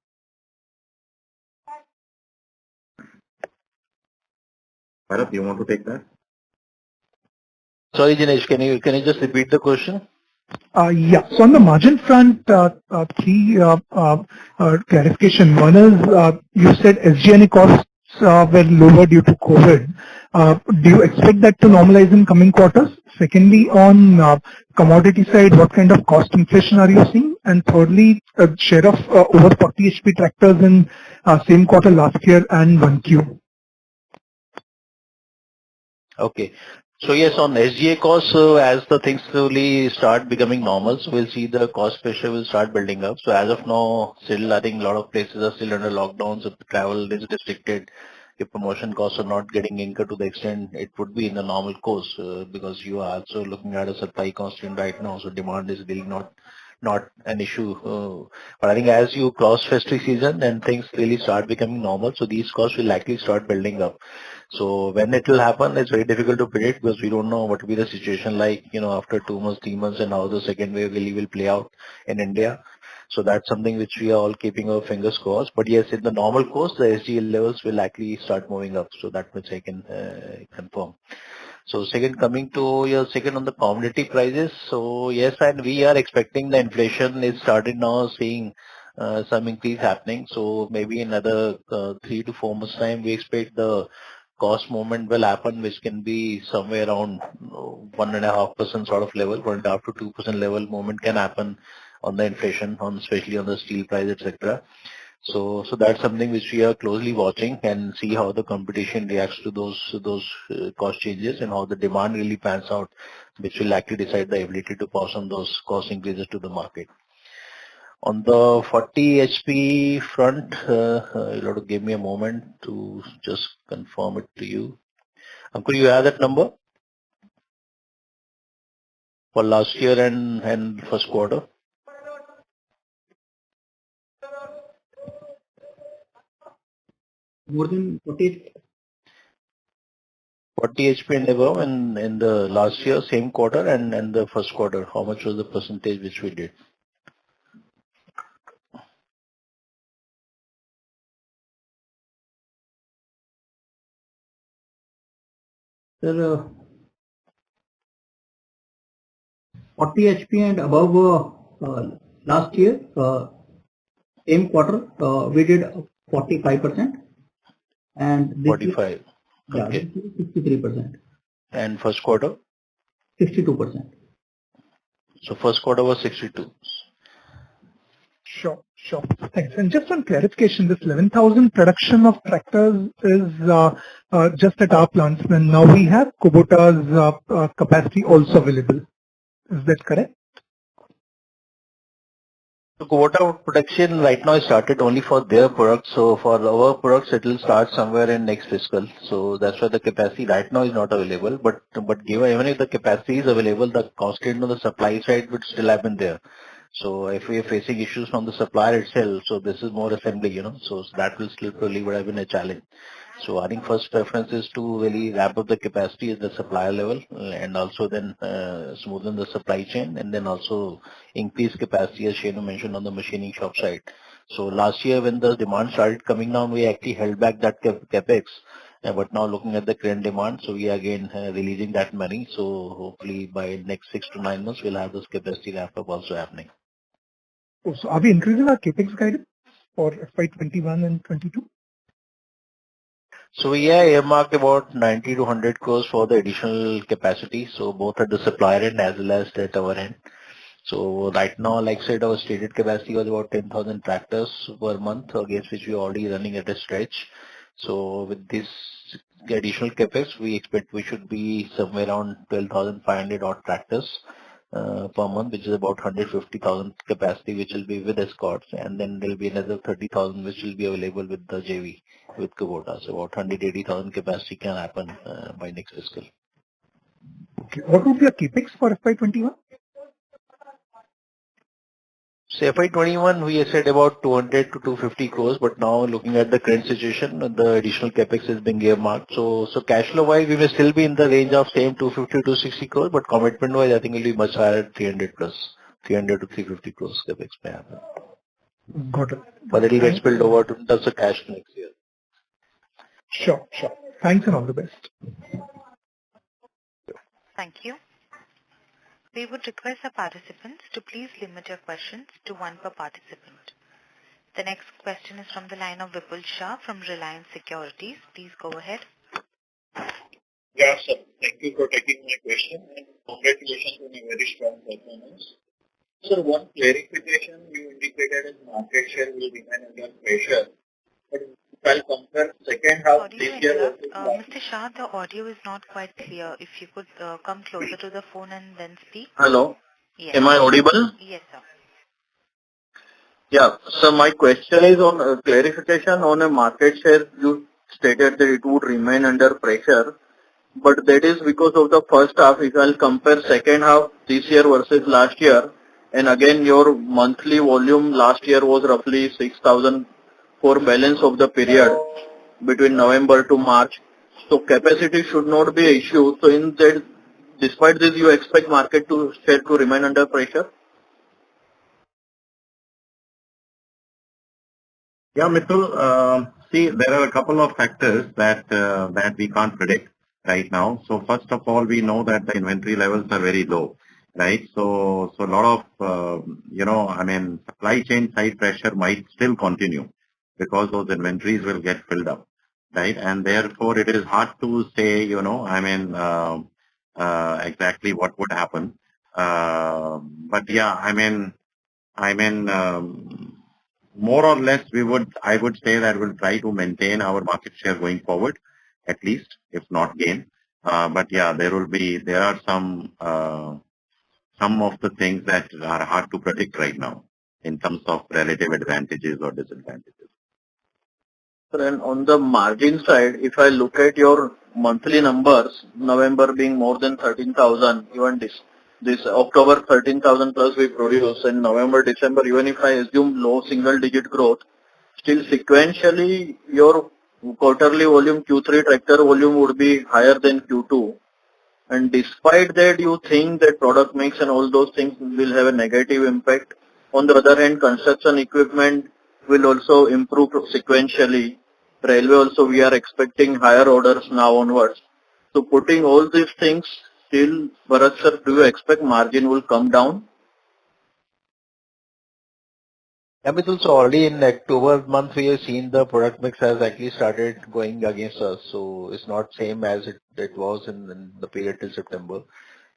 Bharat, you want to take that? Sorry, Jinesh, can you just repeat the question? Yeah. So on the margin front, three clarification. One is, you said SG&A costs were lower due to COVID. Do you expect that to normalize in coming quarters? Secondly, on commodity side, what kind of cost inflation are you seeing? And thirdly, share of over 40 HP tractors in same quarter last year and 1Q. Okay. So yes, on SGA costs, as the things slowly start becoming normal, so we'll see the cost pressure will start building up. So as of now, still I think a lot of places are still under lockdown, so the travel is restricted. Your promotion costs are not getting incurred to the extent it would be in the normal course, because you are also looking at a supply constraint right now, so demand is really not an issue. But I think as you cross festive season, then things really start becoming normal, so these costs will likely start building up. So when it will happen, it's very difficult to predict because we don't know what will be the situation like, after 2 months, 3 months, and how the second wave really will play out in India. So that's something which we are all keeping our fingers crossed. But yes, in the normal course, the SGL levels will likely start moving up. So that much I can confirm. So second, coming to your second on the commodity prices. So yes, and we are expecting the inflation is started now seeing some increase happening. So maybe another 3 to 4 months time, we expect the cost movement will happen, which can be somewhere around 1.5% sort of level, 1.5 to 2% level movement can happen on the inflation, especially on the steel price, etc. So that's something which we are closely watching and see how the competition reacts to those cost changes and how the demand really pans out, which will likely decide the ability to pass on those cost increases to the market. On the 40 HP front, you'll have to give me a moment to just confirm it to you. Could you have that number for last year and first quarter? More than 40. 40 HP and above in the last year, same quarter and the first quarter. How much was the percentage which we did? Sir, 40 HP and above last year, same quarter, we did 45%. And this 45. year, Okay. yeah, 63%. And first quarter? 62%. So first quarter was 62. Sure. Sure. Thanks. And just one clarification, this 11,000 production of tractors is just at our plants, and now we have Kubota's capacity also available. Is that correct? So Kubota production right now is started only for their products. So for our products, it will start somewhere in next fiscal. So that's why the capacity right now is not available. But given even if the capacity is available, the constraint on the supply side would still have been there. So if we are facing issues from the supplier itself, so this is more assembly, so that will still probably would have been a challenge. So I think first preference is to really ramp up the capacity at the supplier level and also then smoothen the supply chain and then also increase capacity, as Shenu mentioned, on the machining shop side. So last year when the demand started coming down, we actually held back that capex. But now looking at the current demand, so we are again releasing that money. So hopefully by next 6 to 9 months, we'll have this capacity ramp up also happening. Oh, so are we increasing our capex guidance for FY21 and 22? So we are earmarked about 90 to 100 crores for the additional capacity. So both at the supplier end as well as at our end. So right now, like I said, our stated capacity was about 10,000 tractors per month, against which we are already running at a stretch. So with this additional capex, we expect we should be somewhere around 12,500 odd tractors per month, which is about 150,000 capacity, which will be with Escorts, and then there will be another 30,000 which will be available with the JV with Kubota. So about 180,000 capacity can happen by next fiscal. Okay. What would be a capex for FY21? So FY21, we said about 200 to 250 crores, but now looking at the current situation, the additional capex is being earmarked. So cash flow wise, we may still be in the range of same 250 to 260 crores, but commitment wise, I think it will be much higher, 300 plus, 300 to 350 crores capex may happen. Got it. But it will get spilled over to terms of cash next year. Sure. Thanks and all the best. Thank you. We would request our participants to please limit your questions to one per participant. The next question is from the line of Vipul Shah from Reliance Securities. Please go ahead. Yeah, sir. Thank you for taking my question and congratulations on a very strong performance. Sir, one clarification, you indicated as market share will remain under pressure. But if I'll compare second half this year versus Mr. Shah, the audio is not quite clear. If you could come closer to the phone and then speak. Hello. Yes. Am I audible? Yes, sir. Yeah. So my question is on clarification on a market share. You stated that it would remain under pressure, but that is because of the first half. If I'll compare second half this year versus last year, and again your monthly volume last year was roughly 6,000 for balance of the period between November to March. So capacity should not be an issue. So in that, despite this, you expect market share to remain under pressure? Yeah, Mithul, see, there are a couple of factors that we can't predict right now. So first of all, we know that the inventory levels are very low, right? So a lot of, supply chain side pressure might still continue because those inventories will get filled up, right? And therefore, it is hard to say, exactly what would happen. But yeah, more or less, I would say that we'll try to maintain our market share going forward, at least, if not gain. But yeah, there are some of the things that are hard to predict right now in terms of relative advantages or disadvantages. And on the margin side, if I look at your monthly numbers, November being more than 13,000, even this October 13,000 plus we produce, in November, December, even if I assume low single digit growth, still sequentially your quarterly volume, Q3 tractor volume would be higher than Q2. And despite that, you think that product mix and all those things will have a negative impact. On the other hand, construction equipment will also improve sequentially. Railway also, we are expecting higher orders now onwards. So putting all these things, still, Bharat sir, do you expect margin will come down? Yeah, but also already in October month, we have seen the product mix has actually started going against us. So it's not same as it was in the period till September.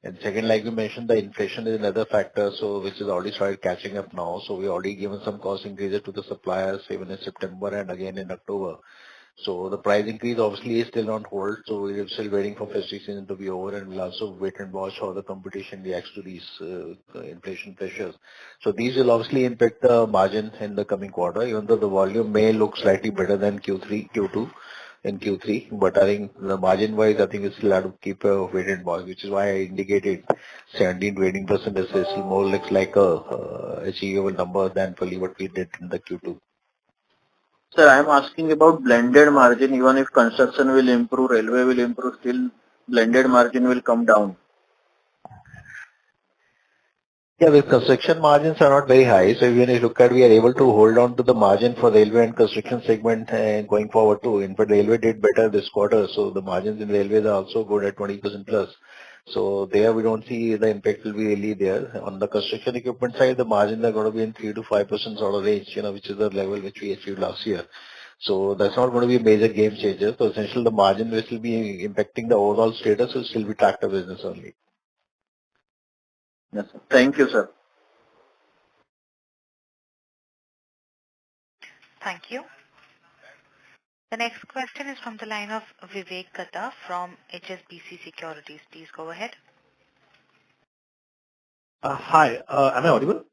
And second, like we mentioned, the inflation is another factor, so which is already started catching up now. So we already given some cost increases to the suppliers even in September and again in October. So the price increase obviously is still on hold, so we're still waiting for festive season to be over, and we'll also wait and watch how the competition reacts to these inflation pressures. So these will obviously impact the margin in the coming quarter, even though the volume may look slightly better than Q2 in Q3. But I think the margin-wise, I think we still have to keep a wait and watch, which is why I indicated 17 to 18% is still more looks like a achievable number than probably what we did in the Q2. Sir, I am asking about blended margin. Even if construction will improve, railway will improve, still blended margin will come down. Yeah, the construction margins are not very high. So even if you look at, we are able to hold on to the margin for railway and construction segment going forward too. In fact, railway did better this quarter. So the margins in railways are also good at 20% plus. So there we don't see the impact will be really there. On the construction equipment side, the margins are going to be in 3 to 5% sort of range, which is the level which we achieved last year. So that's not going to be a major game changer. So essentially the margin which will be impacting the overall status will still be tractor business only. Yes, sir. Thank you, sir. Thank you. The next question is from the line of Vivek Katta from HSBC Securities. Please go ahead. Hi, am I audible?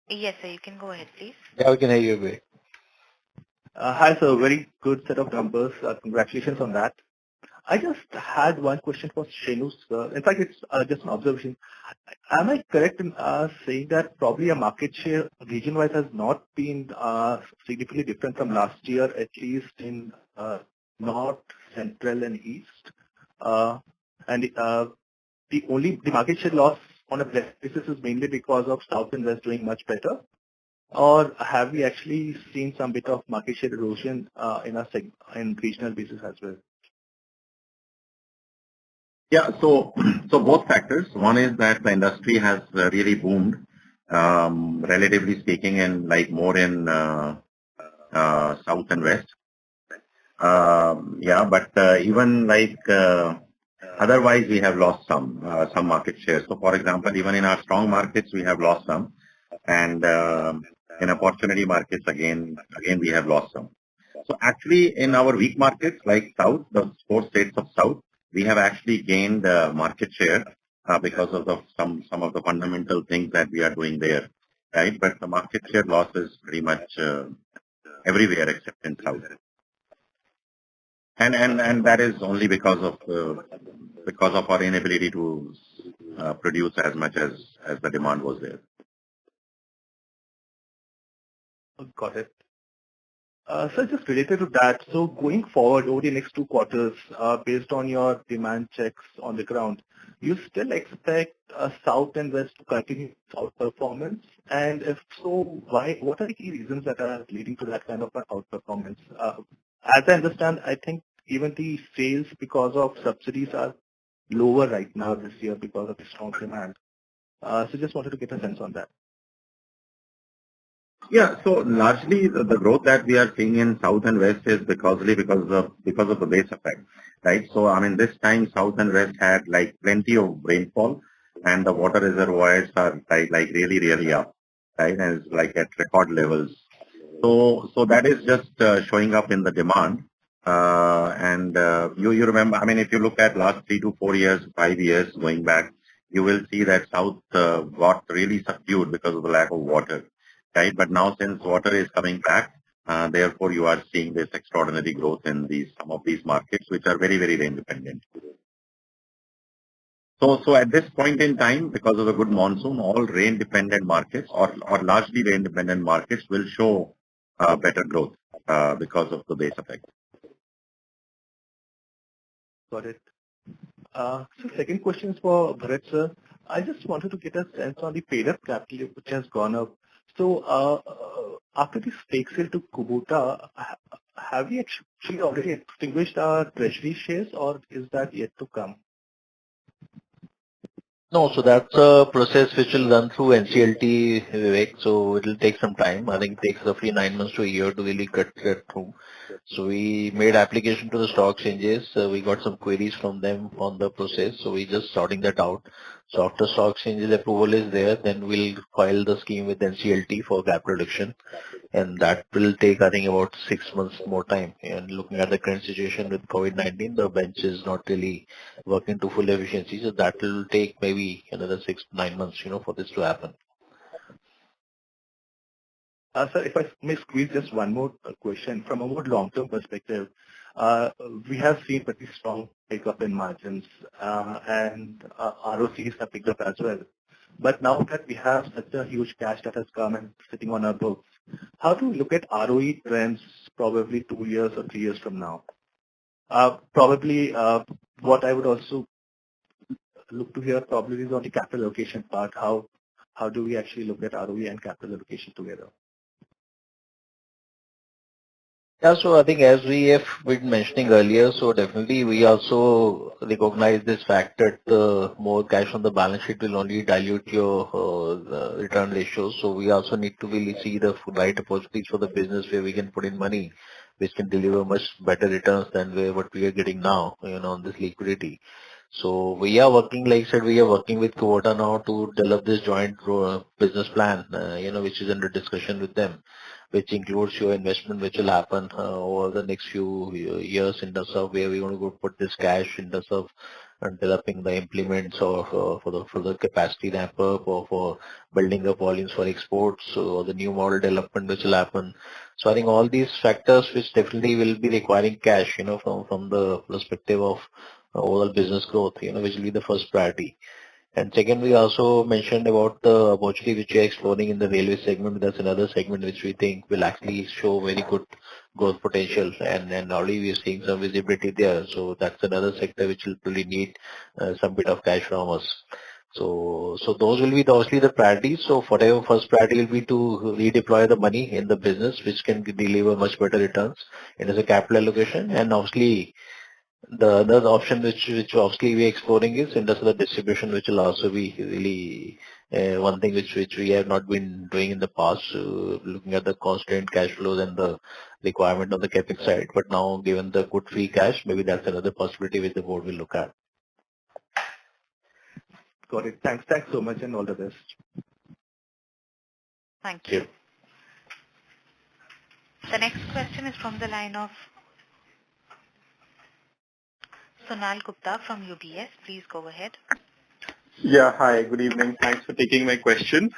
Yes, sir, you can go ahead, please. Yeah, we can hear you, Vivek. Hi, sir. Very good set of numbers. Congratulations on that. I just had one question for Shenu, sir. In fact, it's just an observation. Am I correct in saying that probably a market share region-wise has not been significantly different from last year, at least in North, Central, and East? And the market share loss on a blended basis is mainly because of South and West doing much better? Or have we actually seen some bit of market share erosion in regional basis as well? Yeah, so both factors. One is that the industry has really boomed, relatively speaking, and like more in South and West. Yeah, but even like otherwise we have lost some market share. So for example, even in our strong markets we have lost some, and in opportunity markets again we have lost some. So actually in our weak markets like South, the 4 states of South, we have actually gained market share because of some of the fundamental things that we are doing there, right? But the market share loss is pretty much everywhere except in South. And that is only because of our inability to produce as much as the demand was there. Got it. So just related to that, so going forward over the next 2 quarters, based on your demand checks on the ground, you still expect South and West to continue outperformance? And if so, why? What are the key reasons that are leading to that kind of an outperformance? As I understand, I think even the sales because of subsidies are lower right now this year because of the strong demand. So just wanted to get a sense on that. Yeah, so largely the growth that we are seeing in South and West is because of the base effect, right? So I mean, this time South and West had like plenty of rainfall, and the water reservoirs are like really up, right? And it's like at record levels. So that is just showing up in the demand. And you remember, I mean, if you look at last 3 to 4 years, 5 years going back, you will see that South got really subdued because of the lack of water. Right, but now since water is coming back, therefore you are seeing this extraordinary growth in some of these markets, which are very rain dependent. So at this point in time, because of the good monsoon, all rain dependent markets or largely rain dependent markets will show better growth because of the base effect. Got it. So second question is for Bharat sir. I just wanted to get a sense on the paid up capital which has gone up. So after the stake sale to Kubota, have we actually already extinguished our treasury shares or is that yet to come? No, so that's a process which will run through NCLT, Vivek, so it will take some time. I think it takes roughly 9 months to a year to really get through. So we made application to the stock exchanges. We got some queries from them on the process, so we're just sorting that out. So after stock exchanges approval is there, then we'll file the scheme with NCLT for gap reduction, and that will take, I think, about 6 months more time. And looking at the current situation with COVID-19, the bench is not really working to full efficiency, so that will take maybe another 6 to 9 months, for this to happen. Sir, if I may squeeze just one more question. From a more long-term perspective, we have seen pretty strong take-up in margins, and ROCs have picked up as well. But now that we have such a huge cash that has come and sitting on our books, how do we look at ROE trends probably 2 years or 3 years from now? What I would also look to hear probably is on the capital allocation part. How do we actually look at ROE and capital allocation together? Yeah, so I think as we have been mentioning earlier, so definitely we also recognize this fact that more cash on the balance sheet will only dilute your return ratios. So we also need to really see the right opportunities for the business where we can put in money, which can deliver much better returns than what we are getting now, on this liquidity. So we are working, like I said, we are working with Kubota now to develop this joint business plan, which is under discussion with them, which includes your investment, which will happen over the next few years in terms of where we're going to go put this cash in terms of developing the implements or for the capacity ramp up or for building up volumes for exports or the new model development which will happen. So I think all these factors which definitely will be requiring cash, from the perspective of overall business growth, which will be the first priority. And second, we also mentioned about the opportunity which we are exploring in the railway segment. That's another segment which we think will actually show very good growth potential, and already we are seeing some visibility there. So that's another sector which will really need some bit of cash from us. So those will be obviously the priorities. So whatever first priority will be to redeploy the money in the business, which can deliver much better returns. It is a capital allocation, and obviously the other option which obviously we are exploring is industrial distribution, which will also be really one thing which we have not been doing in the past, looking at the constant cash flows and the requirement of the capex side. But now, given the good free cash, maybe that's another possibility which the board will look at. Got it. Thanks so much, and all the best. Thank you. The next question is from the line of Sonal Gupta from UBS. Please go ahead. Yeah, hi, good evening. Thanks for taking my question.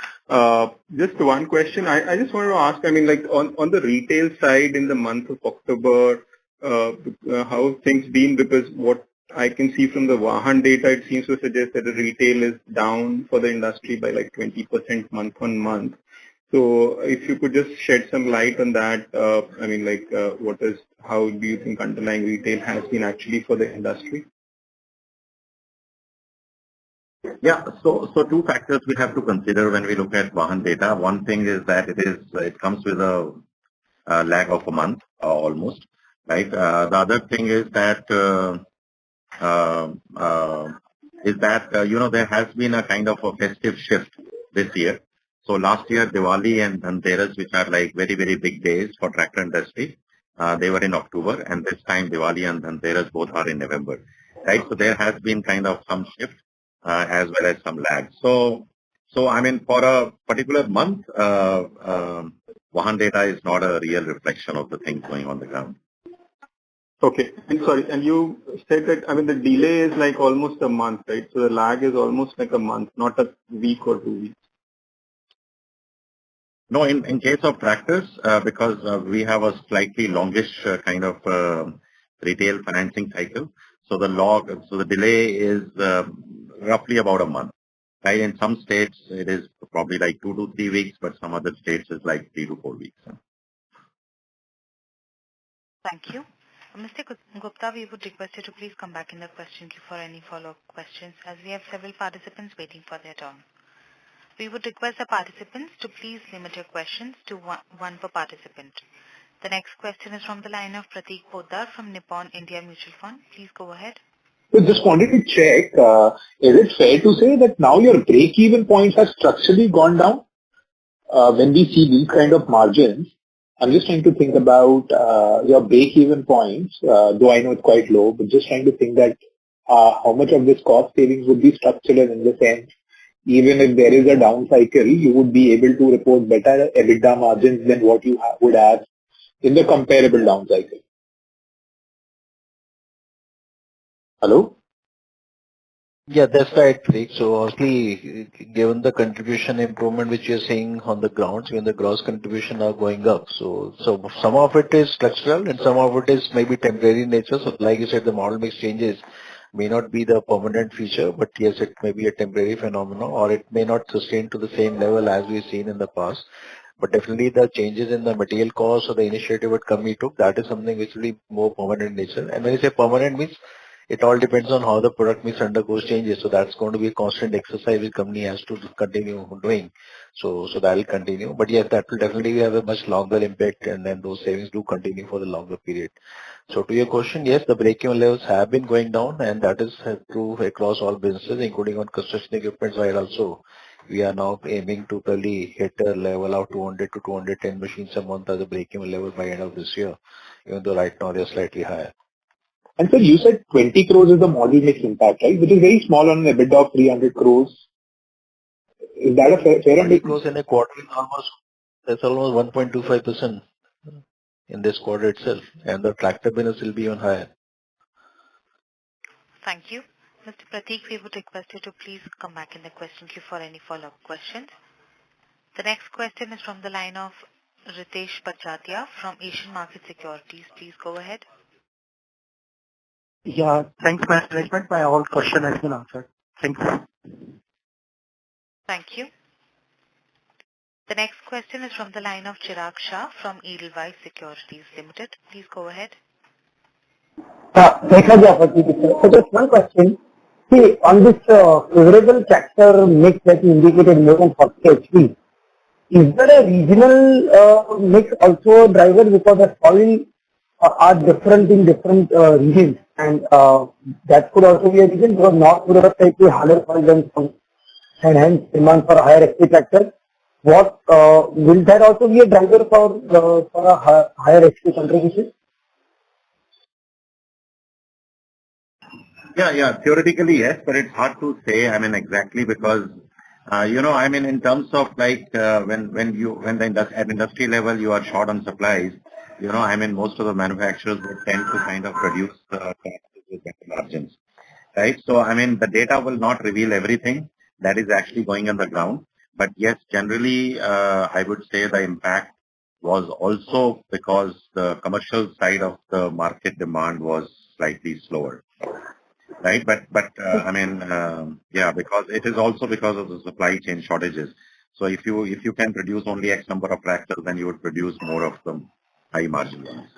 Just one question. I just wanted to ask, on the retail side in the month of October, how have things been? Because what I can see from the Vahan data, it seems to suggest that the retail is down for the industry by like 20% month on month. So if you could just shed some light on that, how do you think underlying retail has been actually for the industry? Yeah, so two factors we have to consider when we look at Vahan data. One thing is that it comes with a lag of a month almost, right? The other thing is that there has been a kind of a festive shift this year. So last year, Diwali and Dhanteras, which are like very, very big days for tractor industry, they were in October, and this time Diwali and Dhanteras both are in November, right? So there has been kind of some shift as well as some lag. So for a particular month, Vahan data is not a real reflection of the things going on the ground. Okay, and sorry, and you said that, the delay is like almost a month, right? So the lag is almost like a month, not a week or 2 weeks. No, in case of tractors, because we have a slightly longish kind of retail financing cycle, so the delay is roughly about a month, right? In some states, it is probably like 2 to 3 weeks, but some other states is like 3 to 4 weeks. Thank you. Mr. Gupta, we would request you to please come back in the question queue for any follow-up questions, as we have several participants waiting for their turn. We would request the participants to please limit your questions to one per participant. The next question is from the line of Prateek Poddar from Nippon India Mutual Fund. Please go ahead. So just wanted to check, is it fair to say that now your break-even points have structurally gone down when we see these kind of margins? I'm just trying to think about your break-even points, though I know it's quite low, but just trying to think that how much of this cost savings would be structural in the sense, even if there is a down cycle, you would be able to report better EBITDA margins than what you would have in the comparable down cycle. Hello? Yeah, that's right, Pratik. So obviously, given the contribution improvement which you're seeing on the grounds, when the gross contribution are going up, so some of it is structural and some of it is maybe temporary in nature. So like you said, the model mix changes may not be the permanent feature, but yes, it may be a temporary phenomenon, or it may not sustain to the same level as we've seen in the past. But definitely the changes in the material cost or the initiative what company took, that is something which will be more permanent in nature. And when you say permanent means it all depends on how the product mix undergoes changes. So that's going to be a constant exercise the company has to continue doing. So that will continue. But yes, that will definitely have a much longer impact, and then those savings do continue for the longer period. So to your question, yes, the break-even levels have been going down, and that is true across all businesses, including on construction equipment side also. We are now aiming to probably hit a level of 200 to 210 machines a month as a break-even level by end of this year, even though right now they're slightly higher. And sir, you said 20 crores is the model mix impact, right? Which is very small on an EBITDA of 300 crores. Is that a fair 20 crores in a quarter is that's almost 1.25% in this quarter itself, and the tractor business will be even higher. Thank you. Mr. Pratik, we would request you to please come back in the question queue for any follow-up questions. The next question is from the line of Ritesh Pachatia from Asian Market Securities. Please go ahead. Yeah, thanks management. My whole question has been answered. Thank you. Thank you. The next question is from the line of Chirag Shah from Edelweiss Securities Limited. Please go ahead. Thank you, so just one question. See, on this favorable tractor mix that you indicated more than 40 HP, is there a regional mix also a driver, because the soil are different in different regions, and that could also be a reason, because North Europe type is harder soil than some, and hence demand for higher HP tractor. What will that also be a driver for a higher HP contribution? Yeah. Theoretically, yes, but it's hard to say. I mean, exactly because, in terms of like when at industry level you are short on supplies, most of the manufacturers would tend to kind of produce with better margins, right? So, the data will not reveal everything that is actually going on the ground. But yes, generally, I would say the impact was also because the commercial side of the market demand was slightly slower. Right, but because it is also because of the supply chain shortages. So if you can produce only X number of tractors, then you would produce more of them high margin ones.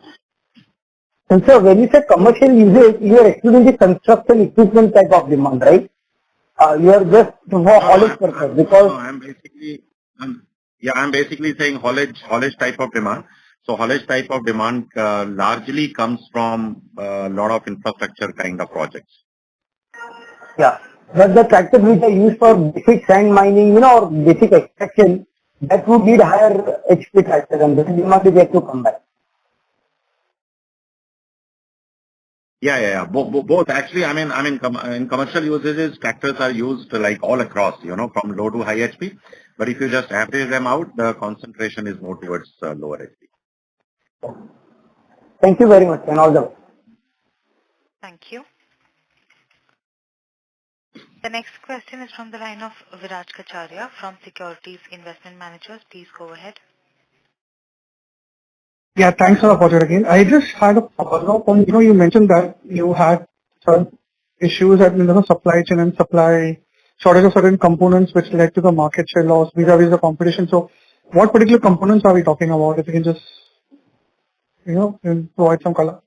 And so when you say commercial usage, you are excluding the construction equipment type of demand, right? You are just for haulage purpose, because I'm basically saying haulage type of demand. So haulage type of demand largely comes from a lot of infrastructure kind of projects. Yeah, but the tractors which are used for basic sand mining, or basic extraction, that would need higher HP tractors, and this demand is yet to come back. Yeah. Both actually. In commercial usages, tractors are used like all across, from low to high HP. But if you just average them out, the concentration is more towards lower HP. Thank you very much, and all the best. Thank you. The next question is from the line of Viraj Kacharia from Securities Investment Managers. Please go ahead. Yeah, thanks for the opportunity again. I just had a follow-up on, you mentioned that you had some issues at supply chain and supply shortage of certain components which led to the market share loss vis-a-vis the competition. So what particular components are we talking about? If you can just, provide some color.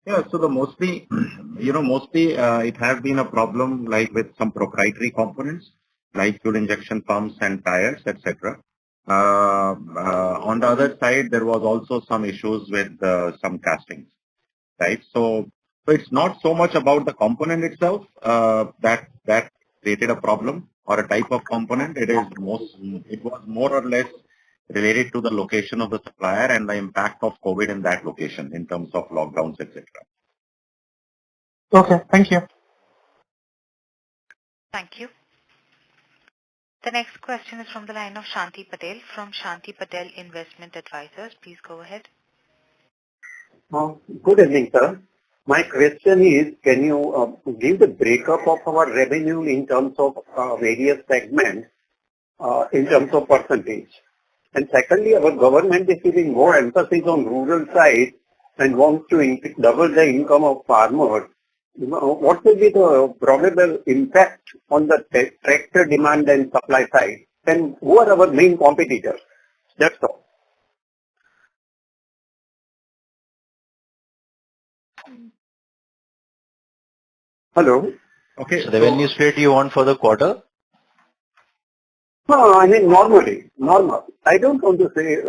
Yeah, so mostly it has been a problem like with some proprietary components like fuel injection pumps and tires, etc. On the other side, there was also some issues with some castings, right? So it's not so much about the component itself that created a problem or a type of component. It was more or less related to the location of the supplier and the impact of COVID in that location in terms of lockdowns, etc. Okay, thank you. Thank you. The next question is from the line of Shanti Patel from Shanti Patel Investment Advisors. Please go ahead. Good evening, sir. My question is, can you give the breakup of our revenue in terms of various segments, in terms of percentage? And secondly, our government is giving more emphasis on rural side and wants to double the income of farmers. What will be the probable impact on the tractor demand and supply side? And who are our main competitors? That's all. Hello? Okay. So revenue split you want for the quarter? No, I mean normal. I don't want to say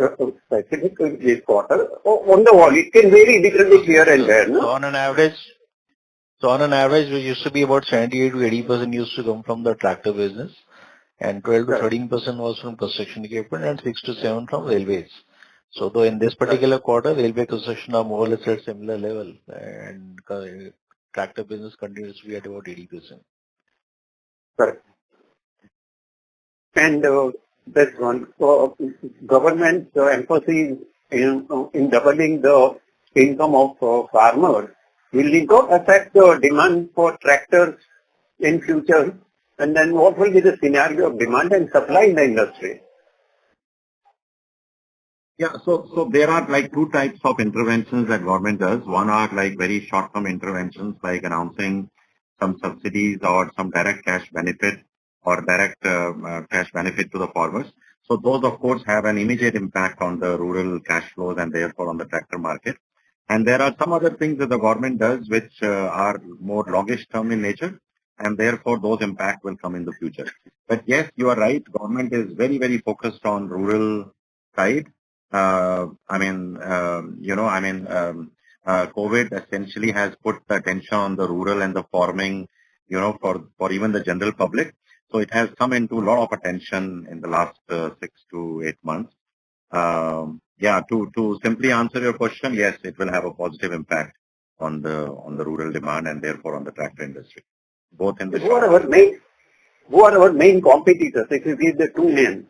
specific this quarter. On the whole, it can vary differently here and there. No? So on an average, we used to be about 78 to 80% used to come from the tractor business, and 12 to 13% was from construction equipment, and 6 to 7 from railways. So though in this particular quarter, railway construction are more or less at similar level, and tractor business continues to be at about 80%. Correct. And that's one. So government emphasis in doubling the income of farmers. Will it not affect the demand for tractors in future? And then what will be the scenario of demand and supply in the industry? Yeah, so there are like two types of interventions that government does. One are like very short-term interventions, like announcing some subsidies or some direct cash benefit or direct cash benefit to the farmers. So those, of course, have an immediate impact on the rural cash flows and therefore on the tractor market. And there are some other things that the government does which are more longish term in nature, and therefore those impact will come in the future. But yes, you are right. Government is very, very focused on rural side. COVID essentially has put the attention on the rural and the farming, for even the general public. So it has come into a lot of attention in the last 6 to 8 months. To simply answer your question, yes, it will have a positive impact on the rural demand and therefore on the tractor industry, both in the Who are our main competitors? If you give the two names.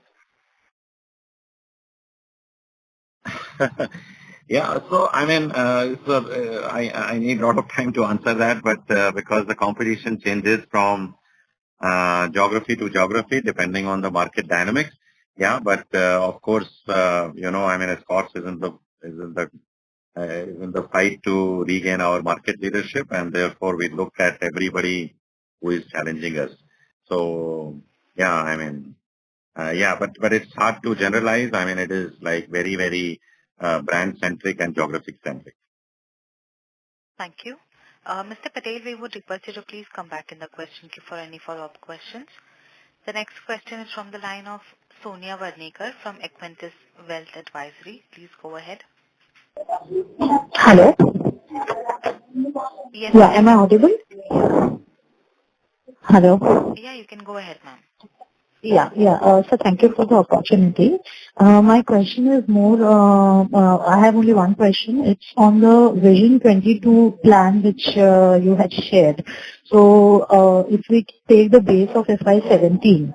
Yeah, so I need a lot of time to answer that, but because the competition changes from geography to geography depending on the market dynamics. Yeah, but of course, Escorts is in the fight to regain our market leadership, and therefore we look at everybody who is challenging us. So but it's hard to generalize. It is like very, very brand centric and geographic centric. Thank you. Mr. Patel, we would request you to please come back in the question queue for any follow-up questions. The next question is from the line of Sonia Varnekar from Equentis Wealth Advisory. Please go ahead. Hello. Yes. Yeah, am I audible? Hello. Yeah, you can go ahead, ma'am. So thank you for the opportunity. My question is more, I have only one question. It's on the Vision 22 plan which you had shared. So if we take the base of FY17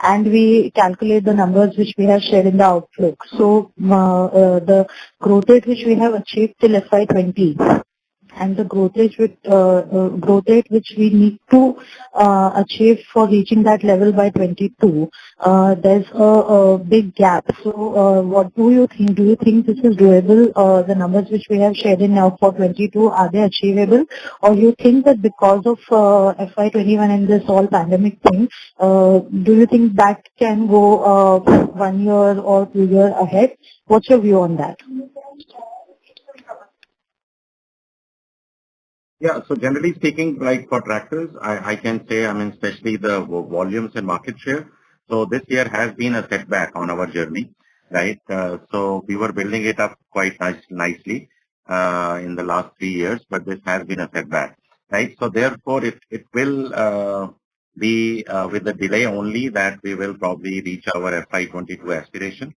and we calculate the numbers which we have shared in the outlook, so the growth rate which we have achieved till FY20 and the growth rate which we need to achieve for reaching that level by 22, there's a big gap. So what do you think? Do you think this is doable? The numbers which we have shared in now for 22, are they achievable? Or you think that because of FY21 and this whole pandemic thing, do you think that can go 1 year or 2 years ahead? What's your view on that? Yeah, so generally speaking, like for tractors, I can say, especially the volumes and market share. So this year has been a setback on our journey, right? So we were building it up quite nicely in the last 3 years, but this has been a setback, right? So therefore, it will be with the delay only that we will probably reach our FY22 aspiration.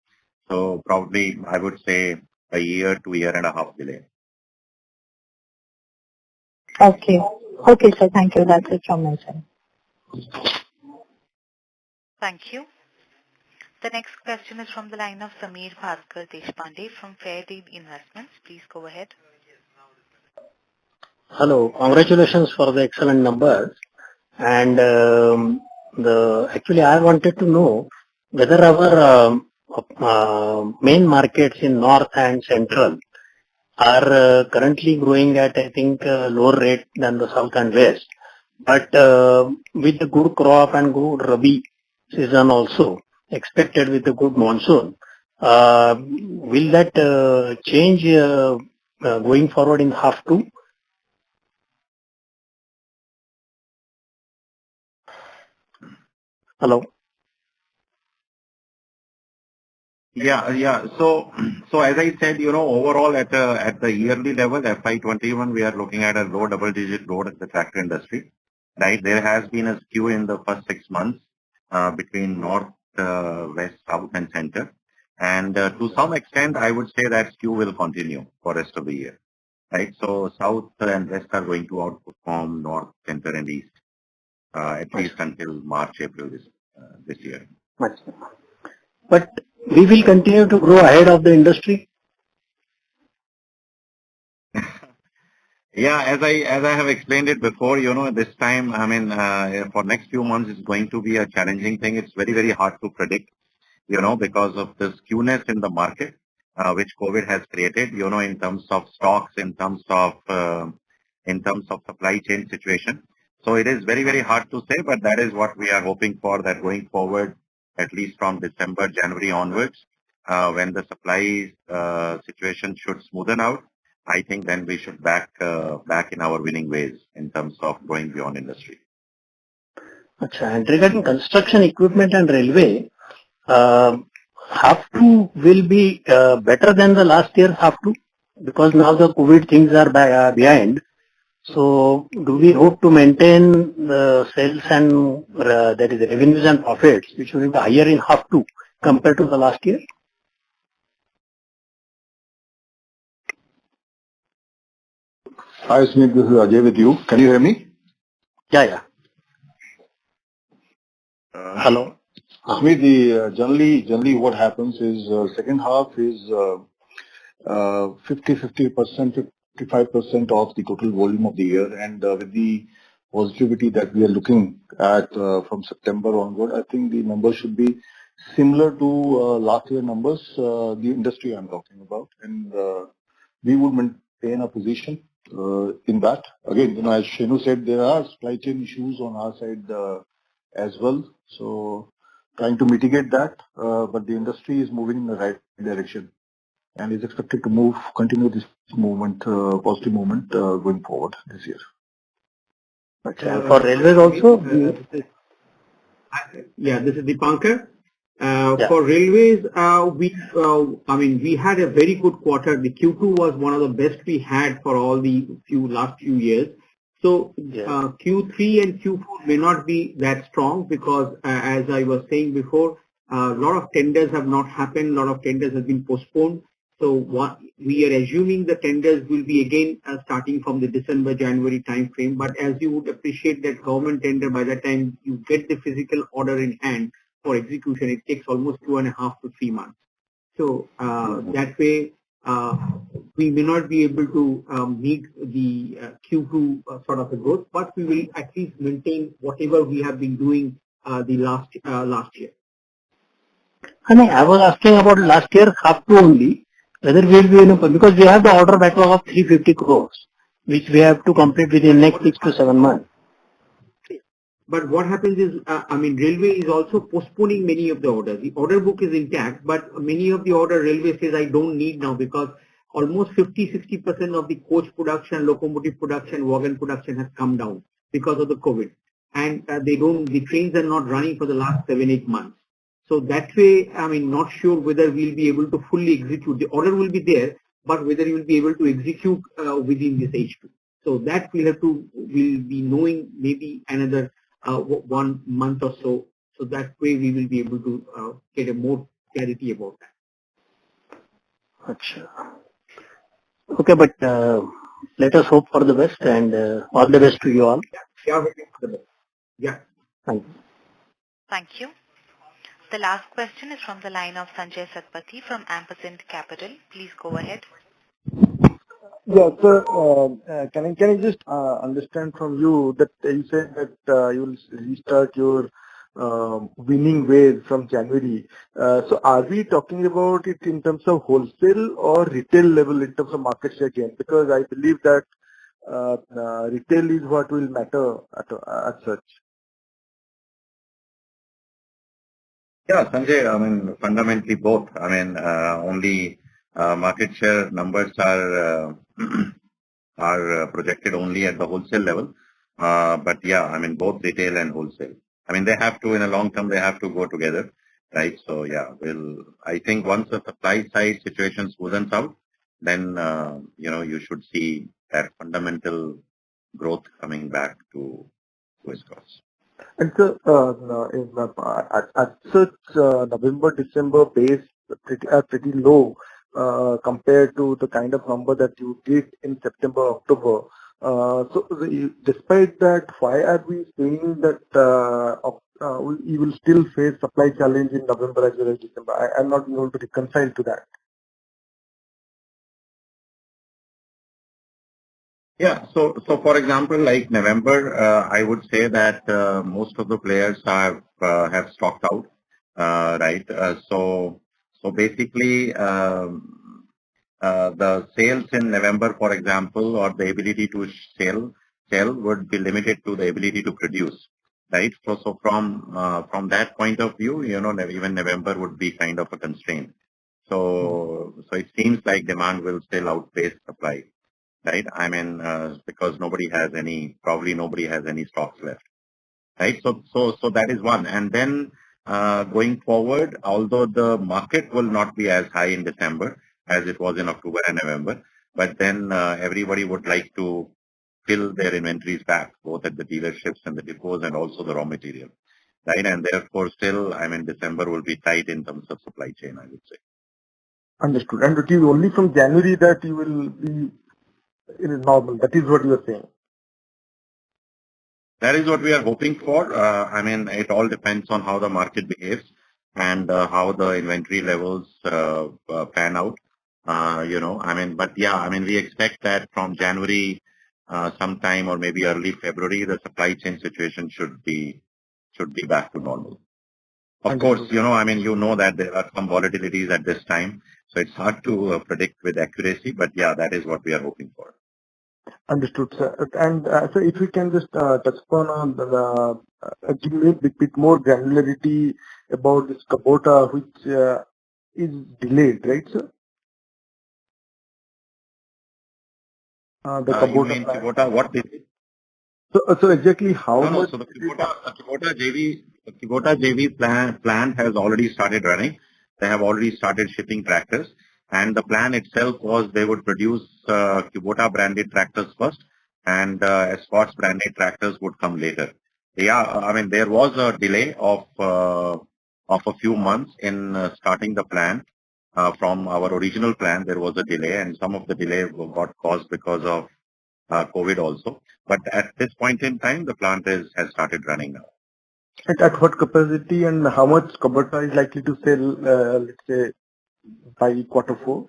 So probably I would say a year to year and a half delay. Okay. Okay, sir. Thank you. That's it from my side. Thank you. The next question is from the line of Sameer Bhaskar Deshpande from Fairdeal Investments. Please go ahead. Hello. Congratulations for the excellent numbers. And actually, I wanted to know whether our main markets in North and Central are currently growing at, I think, a lower rate than the South and West. But with the good crop and good Rabi season also expected with the good monsoon, will that change going forward in half two? Hello. Yeah. So as I said, overall at the yearly level, FY21, we are looking at a low double-digit growth in the tractor industry. Right? There has been a skew in the first 6 months between North, West, South, and Center. And to some extent, I would say that skew will continue for the rest of the year. Right? So South and West are going to outperform North, Center, and East, at least until March, April this year. But we will continue to grow ahead of the industry. Yeah, as I have explained it before, this time, I mean, for next few months, it's going to be a challenging thing. It's very, very hard to predict, because of the skewness in the market, which COVID has created, in terms of stocks, in terms of supply chain situation. So it is very, very hard to say, but that is what we are hoping for, that going forward, at least from December, January onwards, when the supply situation should smoothen out, I think then we should back in our winning ways in terms of going beyond industry. And regarding construction equipment and railway, half two will be better than the last year half two, because now the COVID things are behind. So do we hope to maintain the sales and that is the revenues and profits, which will be higher in half two compared to the last year? Hi, Smith. This is Ajay with you. Can you hear me? Yeah. Hello. Smith, generally what happens is second half is 50%, 55% of the total volume of the year, and with the positivity that we are looking at from September onward, I think the numbers should be similar to last year numbers, the industry I'm talking about, and we would maintain a position in that. Again, as Shenu said, there are supply chain issues on our side as well, so trying to mitigate that, but the industry is moving in the right direction and is expected to continue this movement, positive movement going forward this year. For railways also? This is Deepankar. For railways, we had a very good quarter. The Q2 was one of the best we had for all the last few years. So Q3 and Q4 may not be that strong because, as I was saying before, a lot of tenders have not happened. A lot of tenders have been postponed. So we are assuming the tenders will be again starting from the December, January time frame. But as you would appreciate that government tender, by the time you get the physical order in hand for execution, it takes almost 2.5 to 3 months. So that way, we may not be able to meet the Q2 sort of a growth, but we will at least maintain whatever we have been doing the last year. I was asking about last year half two only, whether we will be in a, because we have the order backlog of 350 crores, which we have to complete within next 6 to 7 months. But what happens is, railway is also postponing many of the orders. The order book is intact, but many of the order railway says I don't need now because almost 50-60% of the coach production, locomotive production, wagon production has come down because of the COVID. And the trains are not running for the last 7-8 months. So that way, not sure whether we'll be able to fully execute. The order will be there, but whether you will be able to execute within this H2. So that we'll be knowing maybe another 1 month or so. So that way we will be able to get a more clarity about that. Okay, but let us hope for the best and all the best to you all. Yeah, waiting for the best. Yeah. Thank you. Thank you. The last question is from the line of Sanjay Satpathy from Ampersand Capital. Please go ahead. Yeah, sir, can I just understand from you that you said that you will restart your winning ways from January. So are we talking about it in terms of wholesale or retail level in terms of market share gain? Because I believe that retail is what will matter as such. Yeah, Sanjay, I mean, fundamentally both. I mean, only market share numbers are projected only at the wholesale level. But yeah, I mean, both retail and wholesale. I mean, they have to, in a long term, they have to go together, right? So yeah, I think once the supply side situation smoothens out, then, you should see that fundamental growth coming back to Escorts. And so, at such November, December base pretty low compared to the kind of number that you did in September, October. Despite that, why are we saying that we will still face supply challenge in November as well as December? I'm not able to reconcile to that. Yeah. So for example, like November, I would say that most of the players have stocked out, right? So basically, the sales in November, for example, or the ability to sell would be limited to the ability to produce, right? So from that point of view, even November would be kind of a constraint. So it seems like demand will still outpace supply. Right? I mean, because probably nobody has any stocks left. Right? So that is one. And then, going forward, although the market will not be as high in December as it was in October and November, but then, everybody would like to fill their inventories back, both at the dealerships and the depots and also the raw material. Right? And therefore still, I mean, December will be tight in terms of supply chain, I would say. Understood. And it is only from January that you will be it is normal. That is what you are saying. That is what we are hoping for. I mean, it all depends on how the market behaves and how the inventory levels pan out. I mean, but yeah, I mean, we expect that from January, sometime or maybe early February, the supply chain situation should be back to normal. Of course, I mean, that there are some volatilities at this time, so it's hard to predict with accuracy, but yeah, that is what we are hoping for. Understood, sir. And so if we can just touch upon give me a bit more granularity about this Kubota, which is delayed, right, sir? The Kubota. You mean Kubota, what is it? So exactly how much? So the Kubota JV plant has already started running. They have already started shipping tractors. And the plan itself was they would produce Kubota branded tractors first and Escorts branded tractors would come later. Yeah, I mean, there was a delay of a few months in starting the plan. From our original plan, there was a delay and some of the delay got caused because of COVID also. But at this point in time, the plant has started running now. At what capacity and how much Kubota is likely to sell, let's say, by Q4?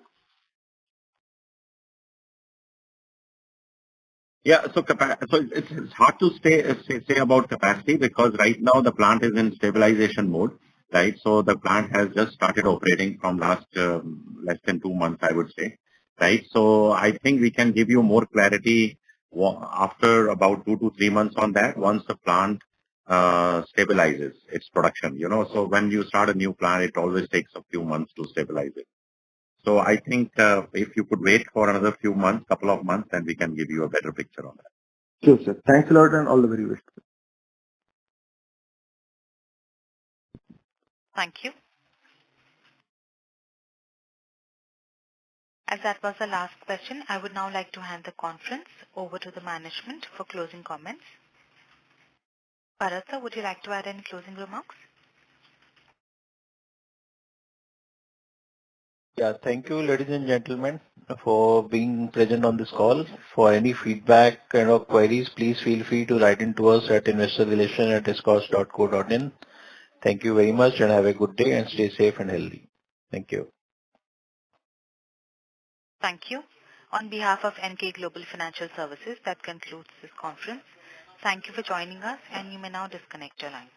Yeah, so it's hard to say about capacity because right now the plant is in stabilization mode, right? So the plant has just started operating from less than 2 months, I would say, right? So I think we can give you more clarity after about 2 to 3 months on that once the plant stabilizes its production. So when you start a new plant, it always takes a few months to stabilize it. So I think if you could wait for another couple of months, then we can give you a better picture on that. Sure, sir. Thanks a lot and all the very best. Thank you. As that was the last question, I would now like to hand the conference over to the management for closing comments. Bharat sir, would you like to add any closing remarks? Yeah, thank you, ladies and gentlemen, for being present on this call. For any feedback or queries, please feel free to write into us at investorrelation@escorts.co.in. Thank you very much and have a good day and stay safe and healthy. Thank you. Thank you. On behalf of Emkay Global Financial Services, that concludes this conference. Thank you for joining us, and you may now disconnect your lines.